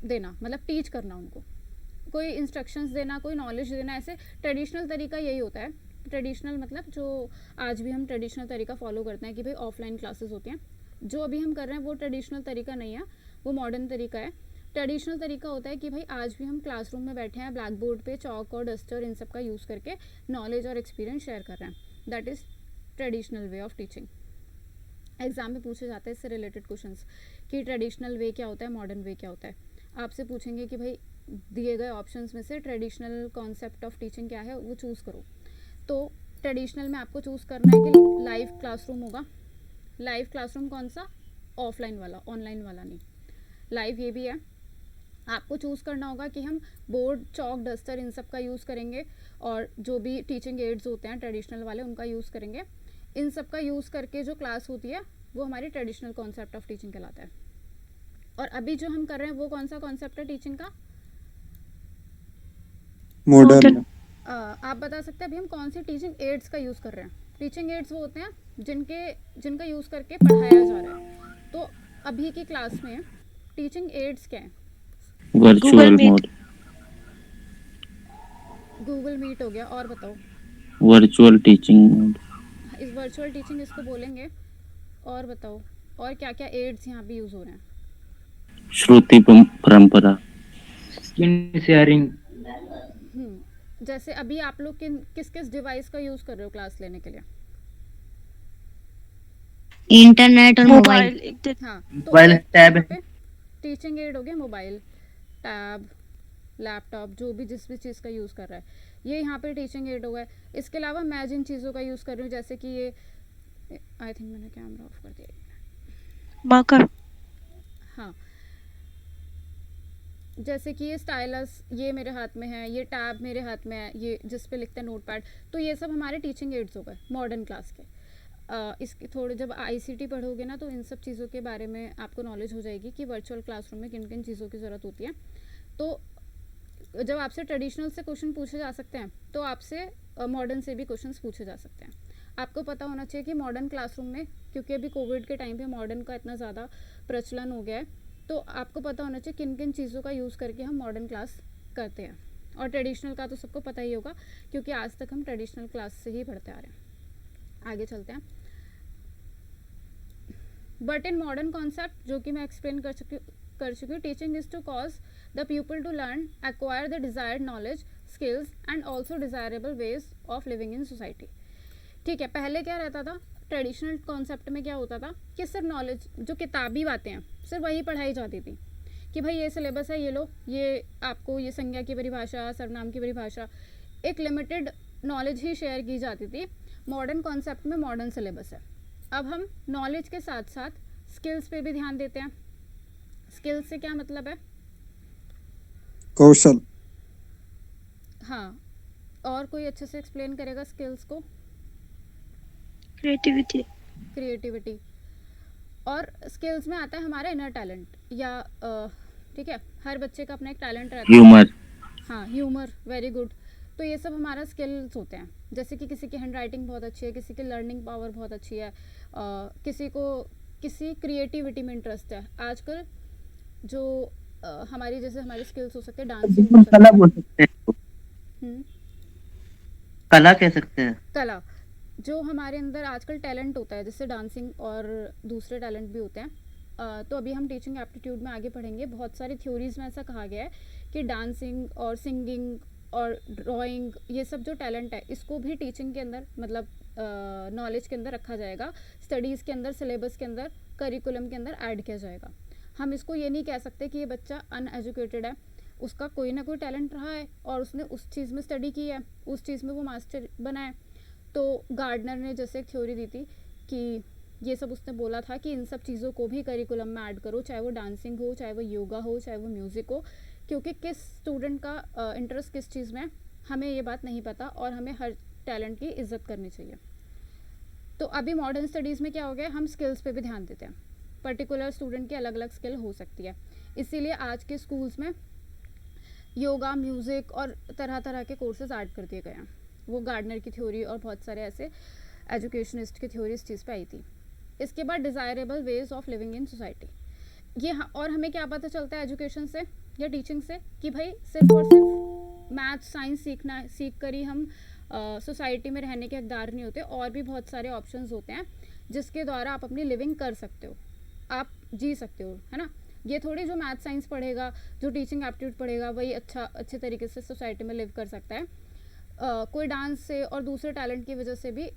देना, मतलब टीच करना, उनको कोई इंस्ट्रक्शंस देना, कोई नॉलेज देना। ऐसे ट्रेडिशनल तरीका यही होता है। ट्रेडिशनल मतलब जो आज भी हम ट्रेडिशनल तरीका फॉलो करते हैं कि भाई ऑफलाइन क्लासेस होती हैं, जो अभी हम कर रहे हैं वो ट्रेडिशनल तरीका नहीं है, वो मॉडर्न तरीका है। ट्रेडिशनल तरीका होता है कि भाई आज भी हम क्लासरूम में बैठे हैं, ब्लैक बोर्ड पे चॉक और डस्टर इन सब का यूज़ करके नॉलेज और एक्सपीरियंस शेयर कर रहे हैं। That is traditional way of teaching. Exam में पूछे जाते हैं इससे रिलेटेड क्वेश्चंस कि ट्रेडिशनल वे क्या होता है, मॉडर्न वे क्या होता है। आपसे पूछेंगे कि भाई दिए गए ऑप्शंस में से ट्रेडिशनल कॉन्सेप्ट ऑफ टीचिंग क्या है, वो चूज़ करो। तो ट्रेडिशनल में आपको चूज़ करना है कि लाइव क्लासरूम होगा। लाइव क्लासरूम कौन सा, ऑफलाइन वाला, ऑनलाइन वाला नहीं। लाइव ये भी है। आपको चूज़ करना होगा कि हम बोर्ड, चॉक, डस्टर इन सब का यूज़ करेंगे और जो भी टीचिंग एड्स होते हैं ट्रेडिशनल वाले उनका यूज़ करेंगे। इन सब का यूज़ करके जो क्लास होती है वो हमारी ट्रेडिशनल कॉन्सेप्ट ऑफ टीचिंग कहलाता है। और अभी जो हम कर रहे हैं वो कौन सा कॉन्सेप्ट है टीचिंग का, मॉडर्न। आप बता सकते हैं अभी हम कौन सी टीचिंग एड्स का यूज़ कर रहे हैं। टीचिंग एड्स वो होते हैं जिनका यूज़ करके पढ़ाया जा रहा है। तो अभी की क्लास में टीचिंग एड्स क्या है, वर्चुअल मोड, गूगल मीट हो गया, और बताओ। वर्चुअल टीचिंग मोड, इस वर्चुअल टीचिंग इसको बोलेंगे। और बताओ और क्या क्या एड्स यहाँ पे यूज़ हो रहे हैं। श्रुति परंपरा, स्क्रीन शेयरिंग। जैसे अभी आप लोग किस किस डिवाइस का यूज़ कर रहे हो क्लास लेने के लिए। इंटरनेट और मोबाइल। हाँ, तो मोबाइल, टैब। टीचिंग एड हो गया मोबाइल, टैब, लैपटॉप, जो भी जिस भी चीज़ का यूज़ कर रहा है, ये यहाँ पे टीचिंग एड हो गया। इसके अलावा मैं जिन चीज़ों का यूज़ कर रही हूँ, जैसे कि ये आई थिंक मैंने कैमरा ऑफ कर दिया, मार्कर। हाँ, जैसे कि ये स्टाइलस ये मेरे हाथ में है, ये टैब मेरे हाथ में है, ये जिस पे लिखते हैं नोटपैड, तो ये सब हमारे टीचिंग एड्स हो गए मॉडर्न क्लास के। इसके थोड़े जब आईसीटी पढ़ोगे ना तो इन सब चीज़ों के बारे में आपको नॉलेज हो जाएगी कि वर्चुअल क्लासरूम में किन किन चीज़ों की ज़रूरत होती है। तो जब आपसे ट्रेडिशनल से क्वेश्चन पूछे जा सकते हैं तो आपसे मॉडर्न से भी क्वेश्चंस पूछे जा सकते हैं। आपको पता होना चाहिए कि मॉडर्न क्लासरूम में, क्योंकि अभी कोविड के टाइम पे मॉडर्न का इतना ज़्यादा प्रचलन हो गया है, तो आपको पता होना चाहिए किन किन चीज़ों का यूज़ करके हम मॉडर्न क्लास करते हैं। और ट्रेडिशनल का तो सबको पता ही होगा क्योंकि आज तक हम ट्रेडिशनल क्लास से ही पढ़ते आ रहे हैं। आगे चलते हैं। बट इन मॉडर्न कॉन्सेप्ट, जो कि मैं एक्सप्लेन कर चुकी हूँ, teaching is to cause the people to learn, acquire the desired knowledge, skills and also desirable ways of living in society. ठीक है, पहले क्या रहता था, ट्रेडिशनल कॉन्सेप्ट में क्या होता था कि सिर्फ नॉलेज, जो किताबी बातें हैं, सिर्फ वही पढ़ाई जाती थी कि भाई ये सिलेबस है, ये लो, ये आपको ये संज्ञा की परिभाषा, सर्वनाम की परिभाषा, एक लिमिटेड नॉलेज ही शेयर की जाती थी। मॉडर्न कॉन्सेप्ट में मॉडर्न सिलेबस है। अब हम नॉलेज के साथ साथ स्किल्स पे भी ध्यान देते हैं। स्किल्स से क्या मतलब है, कौशल। हाँ, और कोई अच्छे से एक्सप्लेन करेगा स्किल्स को। क्रिएटिविटी। और स्किल्स में आता है हमारा इनर टैलेंट, या ठीक है, हर बच्चे का अपना एक टैलेंट रहता है। ह्यूमर। हाँ, ह्यूमर, वेरी गुड। तो ये सब हमारा स्किल्स होते हैं, जैसे कि किसी की हैंड राइटिंग बहुत अच्छी है, किसी की लर्निंग पावर बहुत अच्छी है, किसी को किसी क्रिएटिविटी में इंटरेस्ट है। आजकल जो हमारी जैसे हमारे स्किल्स हो सकते हैं, डांसिंग हो सकता कला है। बोल सकते हैं, हम्म, कला कह सकते हैं। कला, जो हमारे अंदर आजकल टैलेंट होता है, जैसे डांसिंग और दूसरे टैलेंट भी होते हैं। तो अभी हम टीचिंग एप्टीट्यूड में आगे पढ़ेंगे। बहुत सारी थ्योरीज में ऐसा कहा गया है कि डांसिंग और सिंगिंग और ड्राइंग, ये सब जो टैलेंट है, इसको भी टीचिंग के अंदर मतलब नॉलेज के अंदर रखा जाएगा, स्टडीज़ के अंदर, सिलेबस के अंदर, करिकुलम के अंदर ऐड किया जाएगा। हम इसको ये नहीं कह सकते कि ये बच्चा अनएजुकेटेड है, उसका कोई ना कोई टैलेंट रहा है और उसने उस चीज़ में स्टडी की है, उस चीज़ में वो मास्टर बना है। तो गार्डनर ने जैसे एक थ्योरी दी थी कि ये सब उसने बोला था कि इन सब चीज़ों को भी करिकुलम में ऐड करो, चाहे वो डांसिंग हो, चाहे वो योगा हो, चाहे वो म्यूज़िक हो, क्योंकि किस स्टूडेंट का इंटरेस्ट किस चीज़ में है, हमें ये बात नहीं पता और हमें हर टैलेंट की इज्जत करनी चाहिए। तो अभी मॉडर्न स्टडीज़ में क्या हो गया, हम स्किल्स पे भी ध्यान देते हैं। पर्टिकुलर स्टूडेंट की अलग अलग स्किल हो सकती है, इसीलिए आज के स्कूल्स में योगा, म्यूज़िक और तरह तरह के कोर्सेज ऐड कर दिए गए हैं। वो गार्डनर की थ्योरी और बहुत सारे ऐसे एजुकेशनिस्ट की थ्योरी इस चीज़ पे आई थी। इसके बाद desirable veg of living in society, ये और हमें क्या पता चलता है एजुकेशन से या टीचिंग से कि भाई सिर्फ और सिर्फ मैथ साइंस सीख कर ही हम सोसाइटी में रहने के हकदार नहीं होते, और भी बहुत सारे ऑप्शंस होते हैं जिसके द्वारा आप अपनी लिविंग कर सकते हो, आप जी सकते हो, है ना। ये थोड़ी जो मैथ साइंस पढ़ेगा, जो टीचिंग एप्टीट्यूड पढ़ेगा, वही अच्छे तरीके से सोसाइटी में लिव कर सकता है। कोई डांस से और दूसरे टैलेंट की वजह से भी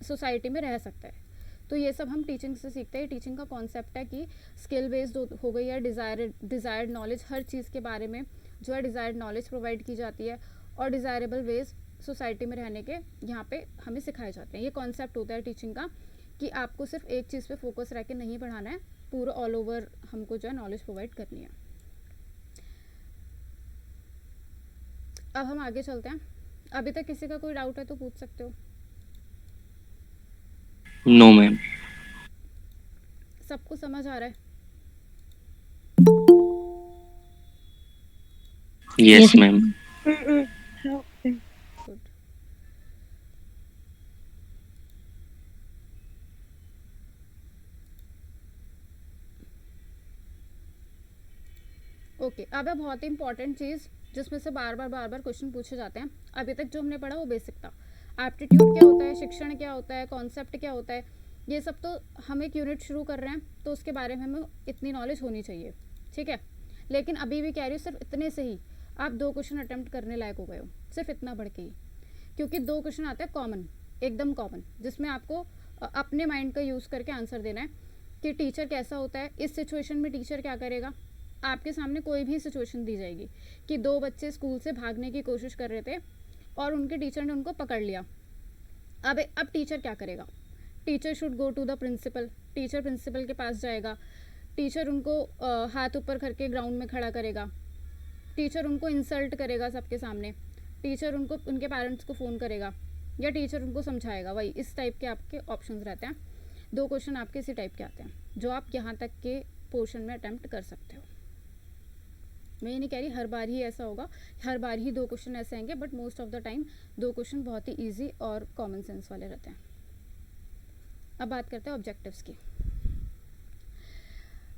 सोसाइटी में रह सकता है। तो ये सब हम टीचिंग से सीखते हैं। टीचिंग का कॉन्सेप्ट है कि स्किल बेस्ड हो गई है, डिज़ायर्ड नॉलेज, हर चीज़ के बारे में जो है डिज़ायर्ड नॉलेज प्रोवाइड की जाती है, और डिज़ायरेबल वेज सोसाइटी में रहने के यहाँ पे हमें सिखाए जाते हैं। ये कॉन्सेप्ट होता है टीचिंग का कि आपको सिर्फ एक चीज़ पे फोकस रह के नहीं पढ़ाना है, पूरा ऑल ओवर हमको जो है नॉलेज प्रोवाइड करनी है। अब हम आगे चलते हैं। अभी तक किसी का कोई डाउट है तो पूछ सकते हो। No ma'am. सबको समझ आ रहा है? Yes ma'am. गुड। ओके, अब है बहुत ही इंपॉर्टेंट चीज़ जिसमें से बार बार क्वेश्चन पूछे जाते हैं। अभी तक जो हमने पढ़ा वो बेसिक था। एप्टीट्यूड क्या होता है, शिक्षण क्या होता है, कॉन्सेप्ट क्या होता है, ये सब तो हम एक यूनिट शुरू कर रहे हैं तो उसके बारे में हमें इतनी नॉलेज होनी चाहिए, ठीक है। लेकिन अभी भी कह रही हूँ, सिर्फ इतने से ही आप 2 क्वेश्चन अटेम्प्ट करने लायक हो गए हो, सिर्फ इतना बढ़ के ही, क्योंकि 2 क्वेश्चन आते हैं कॉमन, एकदम कॉमन, जिसमें आपको अपने माइंड का यूज़ करके आंसर देना है कि टीचर कैसा होता है, इस सिचुएशन में टीचर क्या करेगा। आपके सामने कोई भी सिचुएशन दी जाएगी कि 2 बच्चे स्कूल से भागने की कोशिश कर रहे थे और उनके टीचर ने उनको पकड़ लिया। अब टीचर क्या करेगा? Teacher should go to the principal, teacher principal के पास जाएगा, टीचर उनको हाथ ऊपर करके ग्राउंड में खड़ा करेगा, टीचर उनको इंसल्ट करेगा सबके सामने, टीचर उनको उनके पेरेंट्स को फ़ोन करेगा, या टीचर उनको समझाएगा। वही इस टाइप के आपके ऑप्शंस रहते हैं। 2 क्वेश्चन आपके इसी टाइप के आते हैं जो आप यहाँ तक के पोर्शन में अटैम्प्ट कर सकते हो। मैं ये नहीं कह रही हर बार ही ऐसा होगा, हर बार ही 2 क्वेश्चन ऐसे आएंगे, but most of the time 2 question बहुत ही ईजी और कॉमन सेंस वाले रहते हैं। अब बात करते हैं ऑब्जेक्टिव्स की।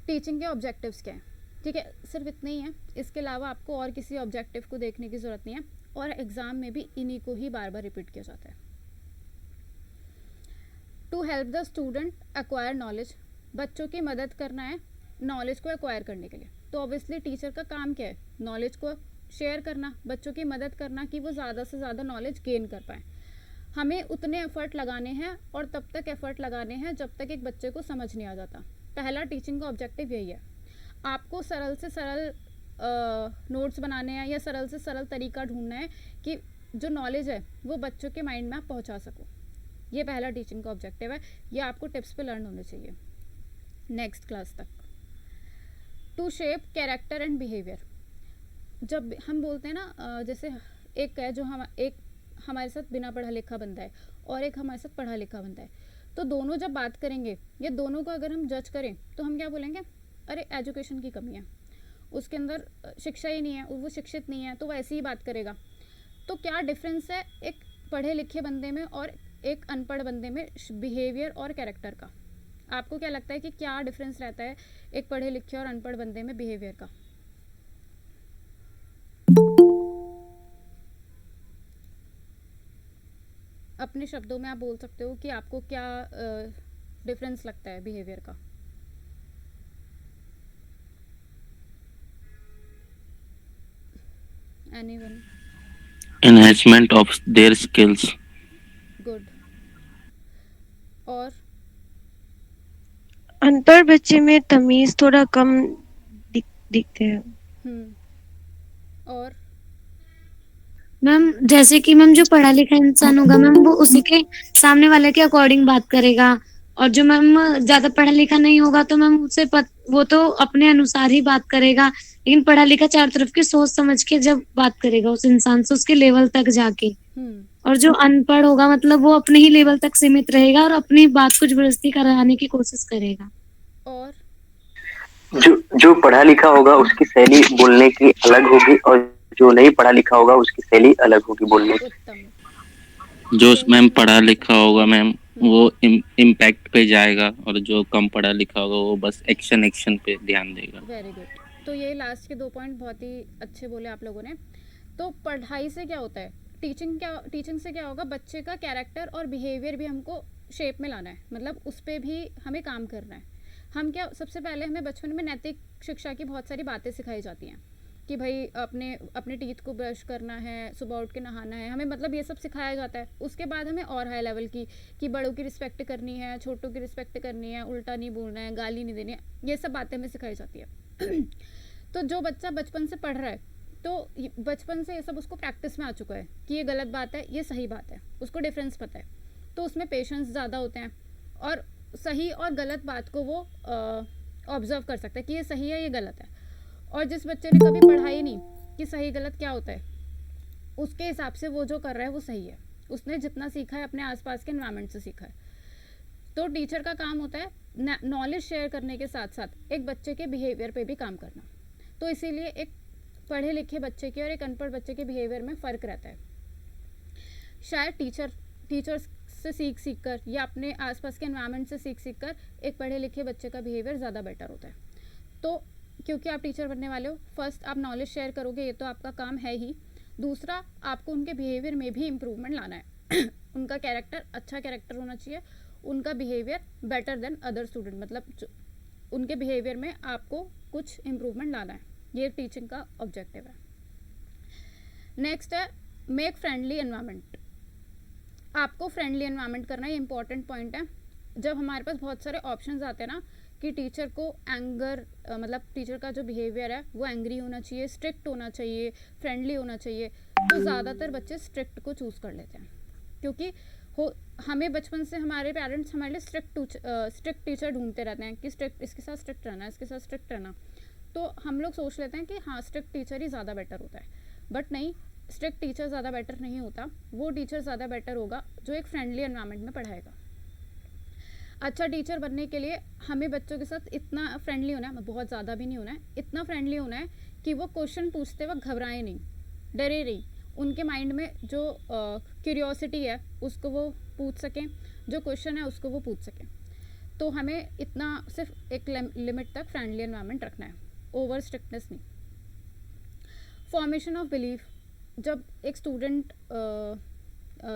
टीचिंग के ऑब्जेक्टिव्स क्या हैं? ठीक है, सिर्फ इतने ही हैं, इसके अलावा आपको और किसी ऑब्जेक्टिव को देखने की ज़रूरत नहीं है, और एग्ज़ाम में भी इन्हीं को ही बार बार रिपीट किया जाता है। To help the student acquire knowledge, बच्चों की मदद करना है नॉलेज को एक्वायर करने के लिए। तो ऑब्वियसली टीचर का काम क्या है? नॉलेज को शेयर करना, बच्चों की मदद करना कि वो ज़्यादा से ज़्यादा नॉलेज गेन कर पाएँ। हमें उतने एफर्ट लगाने हैं और तब तक एफर्ट लगाने हैं जब तक एक बच्चे को समझ नहीं आ जाता। पहला टीचिंग का ऑब्जेक्टिव यही है। आपको सरल से सरल नोट्स बनाने हैं या सरल से सरल तरीका ढूंढना है कि जो नॉलेज है वो बच्चों के माइंड में आप पहुंचा सको। ये पहला टीचिंग का ऑब्जेक्टिव है। ये आपको टिप्स पे लर्न होने चाहिए नेक्स्ट क्लास तक। To shape character and behaviour, जब हम बोलते हैं ना, जैसे एक है जो एक हमारे साथ बिना पढ़ा लिखा बंदा है और एक हमारे साथ पढ़ा लिखा बंदा है, तो दोनों जब बात करेंगे या दोनों को अगर हम जज करें तो हम क्या बोलेंगे? अरे एजुकेशन की कमी है, उसके अंदर शिक्षा ही नहीं है, वो शिक्षित नहीं है, तो वो ऐसे ही बात करेगा। तो क्या डिफरेंस है एक पढ़े लिखे बंदे में और एक अनपढ़ बंदे में बिहेवियर और कैरेक्टर का? आपको क्या लगता है कि क्या डिफरेंस रहता है एक पढ़े लिखे और अनपढ़ बंदे में बिहेवियर का? अपने शब्दों में आप बोल सकते हो कि आपको क्या डिफरेंस लगता है बिहेवियर का? Anyone? enhancement of their skills. Good. और अनपढ़ बच्चे में तमीज थोड़ा कम दिखते हैं। और मैम जैसे कि मैम जो पढ़ा लिखा इंसान होगा मैम वो उसी के सामने वाले के अकॉर्डिंग बात करेगा, और जो मैम ज्यादा पढ़ा लिखा नहीं होगा तो मैम वो तो अपने अनुसार ही बात करेगा, लेकिन पढ़ा लिखा चारों तरफ की सोच समझ के जब बात करेगा उस इंसान से उसके लेवल तक जाके। और जो अनपढ़ होगा मतलब वो अपने ही लेवल तक सीमित रहेगा और अपनी बात को जबरदस्ती कराने की कोशिश करेगा। और जो पढ़ा लिखा होगा उसकी शैली बोलने की अलग होगी और जो नहीं पढ़ा लिखा होगा उसकी शैली अलग होगी बोलने की। उत्तम। जो मैम पढ़ा लिखा होगा मैम वो इम्पैक्ट पे जाएगा, और जो कम पढ़ा लिखा होगा वो बस एक्शन पे ध्यान देगा। Very good. तो ये लास्ट के 2 पॉइंट बहुत ही अच्छे बोले आप लोगों ने। तो पढ़ाई से क्या होता है, टीचिंग से क्या होगा, बच्चे का कैरेक्टर और बिहेवियर भी हमको शेप में लाना है, मतलब उस पर भी हमें काम करना है। हम क्या, सबसे पहले हमें बचपन में नैतिक शिक्षा की बहुत सारी बातें सिखाई जाती हैं कि भाई अपने टीथ को ब्रश करना है, सुबह उठ के नहाना है, हमें मतलब ये सब सिखाया जाता है। उसके बाद हमें और हाई लेवल की कि बड़ों की रिस्पेक्ट करनी है, छोटों की रिस्पेक्ट करनी है, उल्टा नहीं बोलना है, गाली नहीं देनी है, ये सब बातें हमें सिखाई जाती है। तो जो बच्चा बचपन से पढ़ रहा है तो बचपन से ये सब उसको प्रैक्टिस में आ चुका है कि ये गलत बात है, ये सही बात है, उसको डिफरेंस पता है, तो उसमें पेशेंस ज़्यादा होते हैं और सही और गलत बात को वो ऑब्जर्व कर सकता है कि ये सही है, ये गलत है। और जिस बच्चे ने कभी पढ़ा ही नहीं कि सही गलत क्या होता है, उसके हिसाब से वो जो कर रहा है वो सही है, उसने जितना सीखा है अपने आसपास के एनवायरनमेंट से सीखा है। तो टीचर का काम होता है नॉलेज शेयर करने के साथ साथ एक बच्चे के बिहेवियर पे भी काम करना। तो इसीलिए एक पढ़े लिखे बच्चे के और एक अनपढ़ बच्चे के बिहेवियर में फ़र्क रहता है। शायद टीचर्स से सीख कर या अपने आसपास के एनवायरनमेंट से सीख कर एक पढ़े लिखे बच्चे का बिहेवियर ज़्यादा बेटर होता है। तो क्योंकि आप टीचर बनने वाले हो, फर्स्ट आप नॉलेज शेयर करोगे, ये तो आपका काम है ही। दूसरा, आपको उनके बिहेवियर में भी इम्प्रूवमेंट लाना है। उनका कैरेक्टर अच्छा कैरेक्टर होना चाहिए, उनका behaviour better than other student, मतलब उनके बिहेवियर में आपको कुछ इम्प्रूवमेंट लाना है। ये टीचिंग का ऑब्जेक्टिव है। नेक्स्ट है मेक फ्रेंडली एनवायरनमेंट। आपको फ्रेंडली एनवायरनमेंट करना, ये इंपॉर्टेंट पॉइंट है। जब हमारे पास बहुत सारे ऑप्शंस आते हैं ना कि टीचर को एंगर, मतलब टीचर का जो बिहेवियर है वो एंग्री होना चाहिए, स्ट्रिक्ट होना चाहिए, फ्रेंडली होना चाहिए, तो ज़्यादातर बच्चे स्ट्रिक्ट को चूज़ कर लेते हैं। क्योंकि हमें बचपन से हमारे पेरेंट्स हमारे लिए स्ट्रिक्ट टीचर ढूंढते रहते हैं कि स्ट्रिक्ट, इसके साथ स्ट्रिक्ट रहना, इसके साथ स्ट्रिक्ट रहना। तो हम लोग सोच लेते हैं कि हाँ स्ट्रिक्ट टीचर ही ज़्यादा बेटर होता है, बट नहीं, स्ट्रिक्ट टीचर ज़्यादा बेटर नहीं होता। वो टीचर ज़्यादा बेटर होगा जो एक फ्रेंडली एनवायरनमेंट में पढ़ाएगा। अच्छा टीचर बनने के लिए हमें बच्चों के साथ इतना फ्रेंडली होना है, बहुत ज़्यादा भी नहीं होना है, इतना फ्रेंडली होना है कि वो क्वेश्चन पूछते वक्त घबराए नहीं, डरे नहीं, उनके माइंड में जो क्यूरियोसिटी है उसको वो पूछ सकें, जो क्वेश्चन है उसको वो पूछ सकें। तो हमें इतना सिर्फ एक लिमिट तक फ्रेंडली एनवायरनमेंट रखना है, ओवर स्ट्रिक्टनेस नहीं। फॉर्मेशन ऑफ बिलीफ, जब एक स्टूडेंट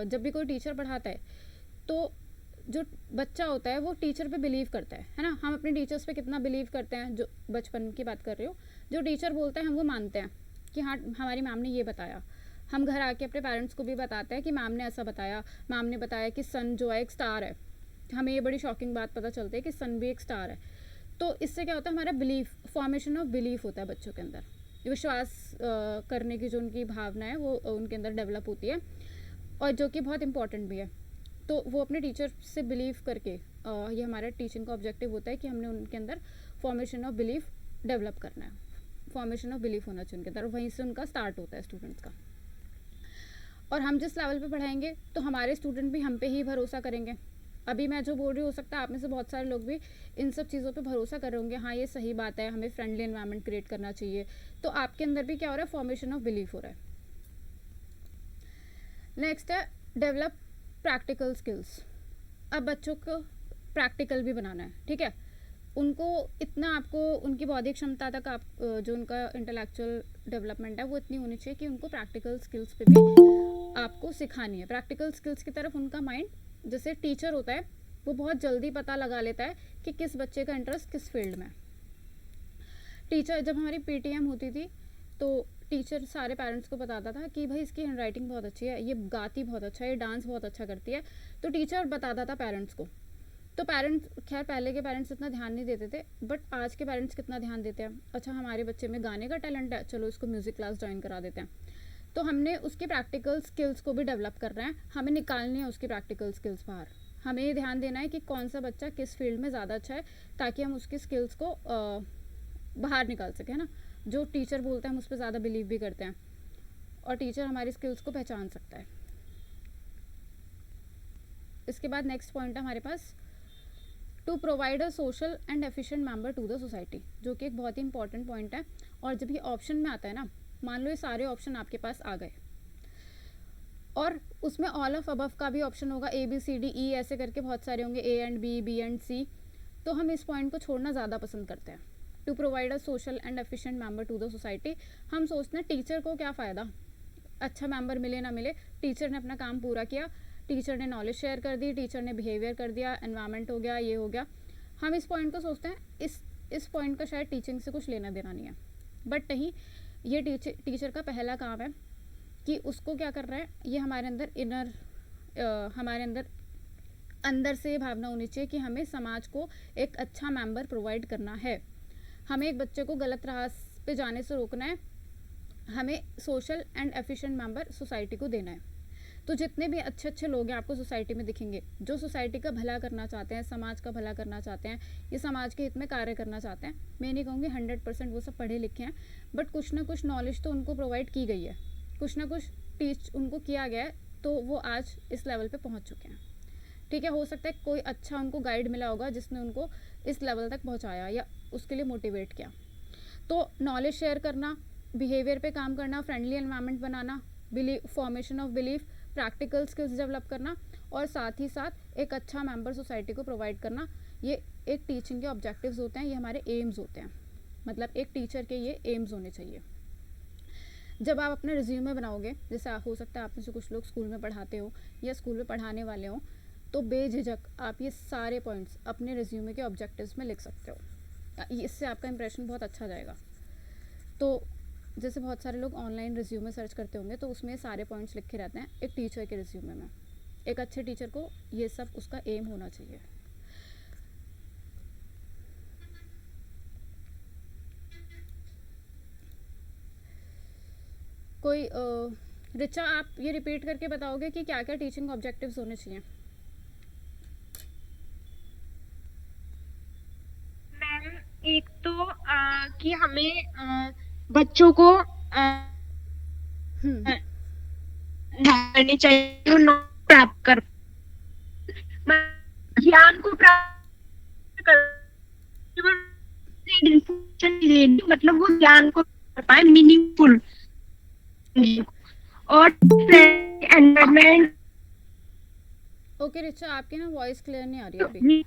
जब भी कोई टीचर पढ़ाता है तो जो बच्चा होता है वो टीचर पे बिलीव करता है ना। हम अपने टीचर्स पे कितना बिलीव करते हैं, जो बचपन की बात कर रही हो, जो टीचर बोलते हैं हम वो मानते हैं कि हाँ हमारी मैम ने ये बताया। हम घर आके अपने पेरेंट्स को भी बताते हैं कि मैम ने ऐसा बताया, मैम ने बताया कि सन जो है एक स्टार है। हमें ये बड़ी शॉकिंग बात पता चलती है कि सन भी एक स्टार है। तो इससे क्या होता है, हमारा बिलीफ, फॉर्मेशन ऑफ बिलीफ होता है बच्चों के अंदर, विश्वास करने की जो उनकी भावना है वो उनके अंदर डेवलप होती है, और जो कि बहुत इंपॉर्टेंट भी है। तो वो अपने टीचर से बिलीव करके, ये हमारा टीचिंग का ऑब्जेक्टिव होता है कि हमने उनके अंदर फॉर्मेशन ऑफ बिलीफ डेवलप करना है, फॉर्मेशन ऑफ बिलीफ होना चाहिए उनके अंदर, वहीं से उनका स्टार्ट होता है स्टूडेंट्स का। और हम जिस लेवल पे पढ़ाएंगे तो हमारे स्टूडेंट भी हम पे ही भरोसा करेंगे। अभी मैं जो बोल रही हूँ, हो सकता है आप में से बहुत सारे लोग भी इन सब चीज़ों पे भरोसा कर रहे होंगे, हाँ ये सही बात है, हमें फ्रेंडली एनवायरनमेंट क्रिएट करना चाहिए। तो आपके अंदर भी क्या हो रहा है, फॉर्मेशन ऑफ बिलीफ हो रहा है। नेक्स्ट है डेवलप प्रैक्टिकल स्किल्स। अब बच्चों को प्रैक्टिकल भी बनाना है, ठीक है। उनको इतना आपको उनकी बौद्धिक क्षमता तक आप जो उनका इंटेलेक्चुअल डेवलपमेंट है वो इतनी होनी चाहिए कि उनको प्रैक्टिकल स्किल्स पे भी आपको सिखानी है। प्रैक्टिकल स्किल्स की तरफ उनका माइंड, जैसे टीचर होता है वो बहुत जल्दी पता लगा लेता है कि किस बच्चे का इंटरेस्ट किस फील्ड में है। टीचर, जब हमारी पीटीएम होती थी तो टीचर सारे पेरेंट्स को बताता था कि भाई इसकी हैंड राइटिंग बहुत अच्छी है, ये गाती बहुत अच्छा है, ये डांस बहुत अच्छा करती है, तो टीचर बताता था पेरेंट्स को। तो पेरेंट्स, खैर पहले के पेरेंट्स इतना ध्यान नहीं देते थे, बट आज के पेरेंट्स कितना ध्यान देते हैं। अच्छा हमारे बच्चे में गाने का टैलेंट है, चलो इसको म्यूज़िक क्लास ज्वाइन करा देते हैं। तो हमने उसकी प्रैक्टिकल स्किल्स को भी डेवलप कर रहे हैं, हमें निकालनी है उसकी प्रैक्टिकल स्किल्स बाहर। हमें ये ध्यान देना है कि कौन सा बच्चा किस फील्ड में ज़्यादा अच्छा है, ताकि हम उसकी स्किल्स को बाहर निकाल सकें, है ना। जो टीचर बोलते हैं हम उस पर ज़्यादा बिलीव भी करते हैं, और टीचर हमारी स्किल्स को पहचान सकता है। इसके बाद नेक्स्ट पॉइंट है हमारे पास, to provide a social and efficient member to the society, जो कि एक बहुत ही इंपॉर्टेंट पॉइंट है। और जब ये ऑप्शन में आता है ना, मान लो ये सारे ऑप्शन आपके पास आ गए और उसमें ऑल ऑफ अबव का भी ऑप्शन होगा, A B C D E ऐसे करके बहुत सारे होंगे, ए एंड बी एंड सी, तो हम इस पॉइंट को छोड़ना ज़्यादा पसंद करते हैं। To provide a social and efficient member to the society, हम सोचते हैं टीचर को क्या फ़ायदा, अच्छा मेंबर मिले ना मिले, टीचर ने अपना काम पूरा किया, टीचर ने नॉलेज शेयर कर दी, टीचर ने बिहेवियर कर दिया, एनवायरनमेंट हो गया, ये हो गया। हम इस पॉइंट को सोचते हैं, इस पॉइंट का शायद टीचिंग से कुछ लेना देना नहीं है, बट नहीं, ये टीचर का पहला काम है कि उसको क्या कर रहा है, ये हमारे अंदर हमारे अंदर से ये भावना होनी चाहिए कि हमें समाज को एक अच्छा मेंबर प्रोवाइड करना है, हमें एक बच्चे को गलत राह पे जाने से रोकना है, हमें social and efficient member society को देना है। तो जितने भी अच्छे अच्छे लोग हैं आपको सोसाइटी में दिखेंगे, जो सोसाइटी का भला करना चाहते हैं, समाज का भला करना चाहते हैं, ये समाज के हित में कार्य करना चाहते हैं। मैं नहीं कहूँगी 100% वो सब पढ़े लिखे हैं, बट कुछ ना कुछ नॉलेज तो उनको प्रोवाइड की गई है, कुछ ना कुछ टीच उनको किया गया है, तो वो आज इस लेवल पे पहुँच चुके हैं, ठीक है। हो सकता है कोई अच्छा उनको गाइड मिला होगा जिसने उनको इस लेवल तक पहुँचाया या उसके लिए मोटिवेट किया। तो नॉलेज शेयर करना, बिहेवियर पे काम करना, friendly environment banana, formation of belief, practical skills develop करना, और साथ ही साथ एक अच्छा मेंबर सोसाइटी को प्रोवाइड करना, ये एक टीचिंग के ऑब्जेक्टिव्स होते हैं, ये हमारे एम्स होते हैं। मतलब एक टीचर के ये एम्स होने चाहिए। जब आप अपना रिज्यूमे बनाओगे, जैसे हो सकता है आप में से कुछ लोग स्कूल में पढ़ाते हो या स्कूल में पढ़ाने वाले हो, तो बेझिझक आप ये सारे पॉइंट्स अपने रिज्यूमे के ऑब्जेक्टिव्स में लिख सकते हो, इससे आपका इंप्रेशन बहुत अच्छा जाएगा। तो जैसे बहुत सारे लोग ऑनलाइन रिज्यूमे सर्च करते होंगे, तो उसमें सारे पॉइंट्स लिखे रहते हैं एक टीचर के रिज्यूमे में। एक अच्छे टीचर को ये सब उसका एम होना चाहिए। कोई रिचा, आप ये रिपीट करके बताओगे कि क्या क्या टीचिंग ऑब्जेक्टिव्स होने चाहिए? मैम एक तो कि हमें बच्चों को करनी चाहिए, प्राप्त कर ज्ञान को प्राप्त कर, मतलब वो ज्ञान को कर पाए मीनिंगफुल, और एनवायरनमेंट। ओके रिचा, आपकी ना वॉइस क्लियर नहीं आ रही अभी,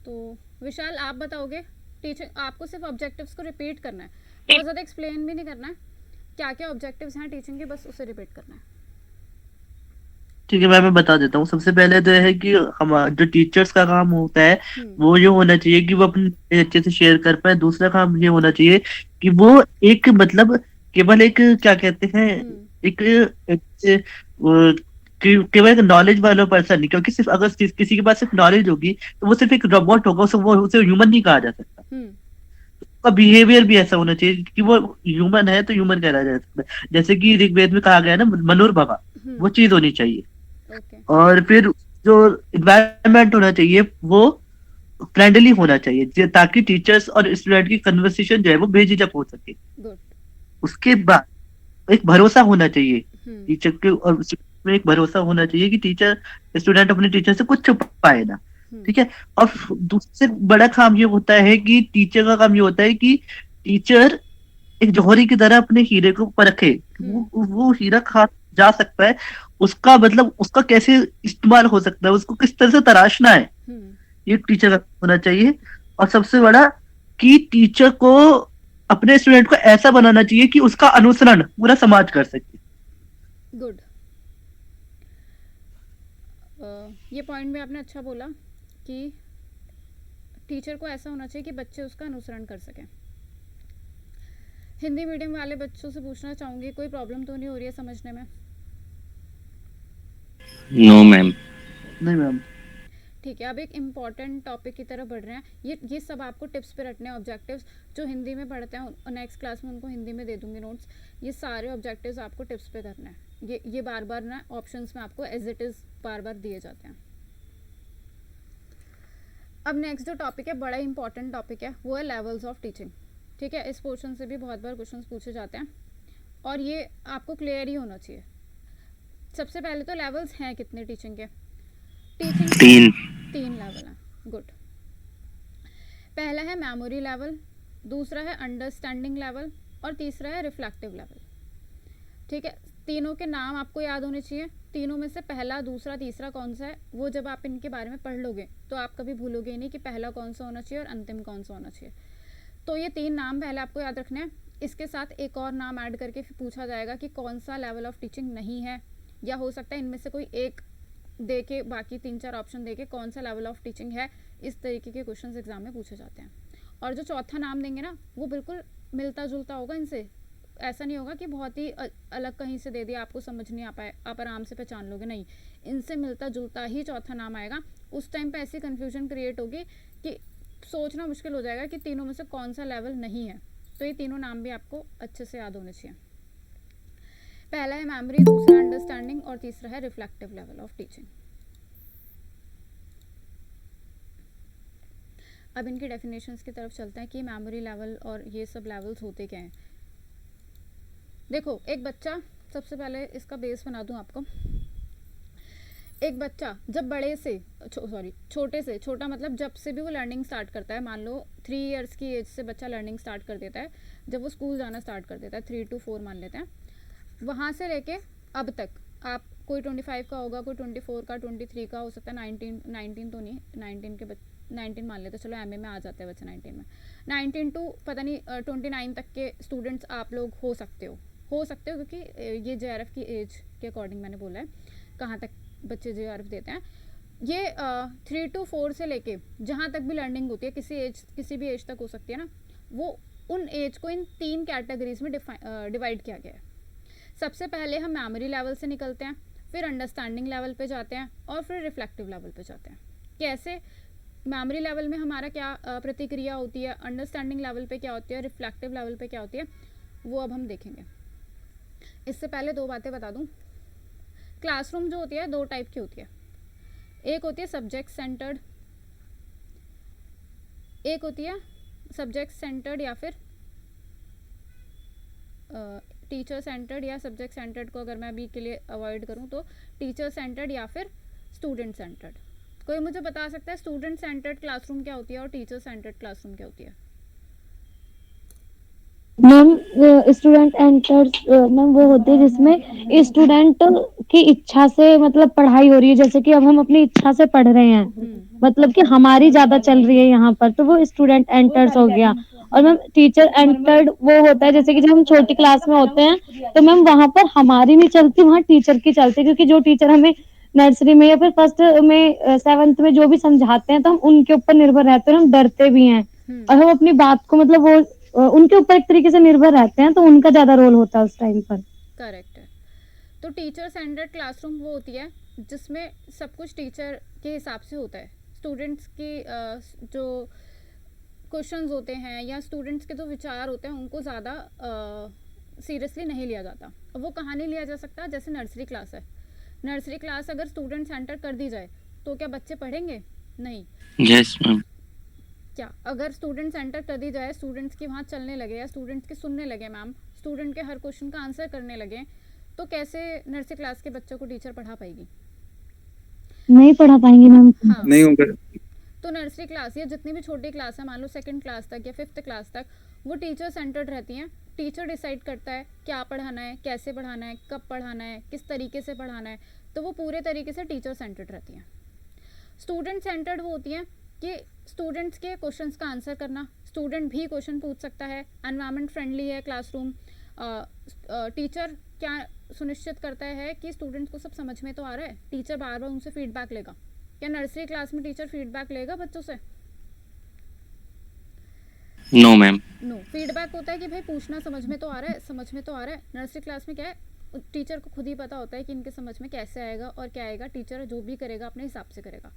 तो विशाल आप बताओगे? टीचर आपको सिर्फ ऑब्जेक्टिव्स को रिपीट करना है, बहुत ज़्यादा एक्सप्लेन भी नहीं करना है, क्या क्या ऑब्जेक्टिव्स हैं टीचिंग के, बस उसे रिपीट करना है। ठीक है मैं बता देता हूँ। सबसे पहले तो है कि हम जो टीचर्स का काम होता है वो ये होना चाहिए कि वो अपने अच्छे से शेयर कर पाए। दूसरा काम ये होना चाहिए कि वो एक मतलब केवल एक क्या कहते हैं एक केवल एक नॉलेज वाला पर्सन नहीं, क्योंकि सिर्फ अगर किसी के पास सिर्फ नॉलेज होगी तो वो सिर्फ एक रोबोट होगा, उसे ह्यूमन नहीं कहा जा सकता। उसका बिहेवियर भी ऐसा होना चाहिए कि वो ह्यूमन है तो ह्यूमन कहला जा सकता है। जैसे कि ऋग्वेद में कहा गया ना मनुर्भव, वो चीज होनी चाहिए। और फिर जो एनवायरनमेंट होना चाहिए वो फ्रेंडली होना चाहिए, ताकि टीचर्स और स्टूडेंट की कन्वर्सेशन जो है वो बेझिझक हो सके। उसके बाद एक भरोसा होना चाहिए टीचर के, और में एक भरोसा होना चाहिए कि टीचर स्टूडेंट अपने टीचर से कुछ छुपाए ना, ठीक है। और दूसरे बड़ा काम ये होता है कि टीचर का काम ये होता है कि टीचर एक जौहरी की तरह अपने हीरे को परखे, वो हीरा खास जा सकता है, उसका मतलब उसका कैसे इस्तेमाल हो सकता है, उसको किस तरह से तराशना है, ये टीचर का होना चाहिए। और सबसे बड़ा कि टीचर को अपने स्टूडेंट को ऐसा बनाना चाहिए कि उसका अनुसरण पूरा समाज कर सके। गुड। ये पॉइंट भी आपने अच्छा बोला कि टीचर को ऐसा होना चाहिए कि बच्चे उसका अनुसरण कर सकें। हिंदी मीडियम वाले बच्चों से पूछना चाहूंगी, कोई प्रॉब्लम तो नहीं हो रही है समझने में? No ma'am. नहीं मैम। ठीक है, अब एक इम्पॉर्टेंट टॉपिक की तरफ बढ़ रहे हैं। ये सब आपको टिप्स पे रखने हैं, ऑब्जेक्टिव्स जो हिंदी में पढ़ते हैं नेक्स्ट क्लास में उनको हिंदी में दे दूंगी नोट्स। ये सारे ऑब्जेक्टिव्स आपको टिप्स पे करना है। ये बार बार ना ऑप्शंस में आपको एज इट इज़ बार बार दिए जाते हैं। अब नेक्स्ट जो टॉपिक है, बड़ा इंपॉर्टेंट टॉपिक है, वो है लेवल्स ऑफ टीचिंग। ठीक है, इस पोर्शन से भी बहुत बार क्वेश्चन पूछे जाते हैं और ये आपको क्लियर ही होना चाहिए। सबसे पहले तो लेवल्स हैं कितने टीचिंग के? टीचिंग तीन लेवल हैं। गुड। पहला है मेमोरी लेवल, दूसरा है अंडरस्टैंडिंग लेवल और तीसरा है रिफ्लेक्टिव लेवल। ठीक है, तीनों के नाम आपको याद होने चाहिए। तीनों में से पहला, दूसरा, तीसरा कौन सा है, वो जब आप इनके बारे में पढ़ लोगे तो आप कभी भूलोगे नहीं कि पहला कौन सा होना चाहिए और अंतिम कौन सा होना चाहिए। तो ये तीन नाम पहले आपको याद रखने हैं। इसके साथ एक और नाम ऐड करके फिर पूछा जाएगा कि कौन सा लेवल ऑफ टीचिंग नहीं है, या हो सकता है इनमें से कोई एक दे के बाकी 3-4 ऑप्शन दे के कौन सा लेवल ऑफ टीचिंग है। इस तरीके के क्वेश्चंस एग्जाम में पूछे जाते हैं। और जो चौथा नाम देंगे ना, वो बिल्कुल मिलता जुलता होगा इनसे। ऐसा नहीं होगा कि बहुत ही अलग कहीं से दे दिया, आपको समझ नहीं आ पाए, आप आराम से पहचान लोगे, नहीं, इनसे मिलता जुलता ही चौथा नाम आएगा। उस टाइम पे ऐसी कंफ्यूजन क्रिएट होगी कि सोचना मुश्किल हो जाएगा कि तीनों में से कौन सा लेवल नहीं है। तो ये तीनों नाम भी आपको अच्छे से याद होने चाहिए। पहला है मेमोरी, दूसरा अंडरस्टैंडिंग और तीसरा है रिफ्लेक्टिव लेवल ऑफ टीचिंग। अब इनकी डेफिनेशंस की तरफ चलते हैं कि मेमोरी लेवल और ये सब लेवल्स होते क्या हैं। देखो, एक बच्चा, सबसे पहले इसका बेस बना दूं आपको। एक बच्चा जब बड़े से छोटे से, छोटा मतलब जब से भी वो लर्निंग स्टार्ट करता है, मान लो 3 इयर्स की एज से बच्चा लर्निंग स्टार्ट कर देता है, जब वो स्कूल जाना स्टार्ट कर देता है, 3 to 4 मान लेते हैं, वहाँ से लेके अब तक आप कोई 25 का होगा, कोई 24 का, 23 का हो सकता है, 19 तो नहीं, 19 मान लेते, चलो एमए में आ जाते हैं बच्चे 19 में, 19 टू पता नहीं 29 तक के स्टूडेंट्स आप लोग हो सकते हो क्योंकि ये जेआरएफ की एज के अकॉर्डिंग मैंने बोला है कहाँ तक बच्चे जेआरएफ देते हैं। ये 3 to 4 से लेके जहाँ तक भी लर्निंग होती है, किसी भी एज तक हो सकती है ना, वो उन एज को इन 3 कैटेगरीज में डिवाइड किया गया है। सबसे पहले हम मेमोरी लेवल से निकलते हैं, फिर अंडरस्टैंडिंग लेवल पे जाते हैं और फिर रिफ्लेक्टिव लेवल पे जाते हैं। कैसे? मेमोरी लेवल में हमारा क्या प्रतिक्रिया होती है, अंडरस्टैंडिंग लेवल पे क्या होती है, रिफ्लेक्टिव लेवल पे क्या होती है, वो अब हम देखेंगे। इससे पहले 2 बातें बता दूं। क्लासरूम जो होती है 2 टाइप की होती है। एक होती है सब्जेक्ट सेंटर्ड, एक होती है सब्जेक्ट सेंटर्ड या फिर टीचर सेंटर्ड, या सब्जेक्ट सेंटर्ड को अगर मैं अभी के लिए अवॉइड करूं तो टीचर सेंटर्ड या फिर स्टूडेंट सेंटर्ड। कोई मुझे बता सकता है स्टूडेंट सेंटर्ड क्लासरूम क्या होती है और टीचर सेंटर्ड क्लासरूम क्या होती है? मैम स्टूडेंट एंटर्स मैम वो होते हैं जिसमें स्टूडेंट की इच्छा से मतलब पढ़ाई हो रही है, जैसे कि अब हम अपनी इच्छा से पढ़ रहे हैं, मतलब कि हमारी ज्यादा चल रही है यहाँ पर, तो वो स्टूडेंट एंटर्स हो गया। और मैम टीचर एंटर्ड वो होता है जैसे कि जब हम छोटी क्लास में होते हैं तो मैम वहाँ पर हमारी नहीं चलती, वहाँ टीचर की चलती है, क्योंकि जो टीचर हमें नर्सरी में या फिर फर्स्ट में 7th में जो भी समझाते हैं तो हम उनके ऊपर निर्भर रहते हैं, हम डरते भी हैं और हम अपनी बात को मतलब वो उनके ऊपर एक तरीके से निर्भर रहते हैं, तो उनका ज्यादा रोल होता है उस टाइम पर। करेक्ट है। तो टीचर सेंटर्ड क्लासरूम वो होती है जिसमें सब कुछ टीचर के हिसाब से होता है। स्टूडेंट्स की जो क्वेश्चंस होते हैं या स्टूडेंट्स के जो विचार होते हैं उनको ज़्यादा सीरियसली नहीं लिया जाता। वो कहाँ नहीं लिया जा सकता? जैसे नर्सरी क्लास है, नर्सरी क्लास अगर स्टूडेंट सेंटर कर दी जाए तो क्या बच्चे पढ़ेंगे? नहीं। Yes ma'am. क्या अगर स्टूडेंट सेंटर कर दी जाए, स्टूडेंट्स की वहाँ चलने लगे या स्टूडेंट्स के सुनने लगे मैम, स्टूडेंट के हर क्वेश्चन का आंसर करने लगे, तो कैसे नर्सरी क्लास के बच्चों को टीचर पढ़ा पाएगी? नहीं पढ़ा पाएंगे मैम। हाँ। नहीं होगा। तो नर्सरी क्लास या जितनी भी छोटी क्लास है, मान लो 2nd क्लास तक या 5th क्लास तक, वो टीचर सेंटर्ड रहती हैं। टीचर डिसाइड करता है क्या पढ़ाना है, कैसे पढ़ाना है, कब पढ़ाना है, किस तरीके से पढ़ाना है, तो वो पूरे तरीके से टीचर सेंटर्ड रहती हैं। स्टूडेंट सेंटर्ड वो होती हैं कि स्टूडेंट्स के क्वेश्चंस का आंसर करना, स्टूडेंट भी क्वेश्चन पूछ सकता है, एनवायरनमेंट फ्रेंडली है क्लासरूम, टीचर क्या सुनिश्चित करता है कि स्टूडेंट्स को सब समझ में तो आ रहा है, टीचर बार बार उनसे फीडबैक लेगा। क्या नर्सरी क्लास में टीचर फीडबैक लेगा बच्चों से? No ma'am. नो, फीडबैक होता है कि भाई पूछना समझ में तो आ रहा है, समझ में तो आ रहा है। नर्सरी क्लास में क्या है, टीचर को खुद ही पता होता है कि इनके समझ में कैसे आएगा और क्या आएगा, टीचर जो भी करेगा अपने हिसाब से करेगा।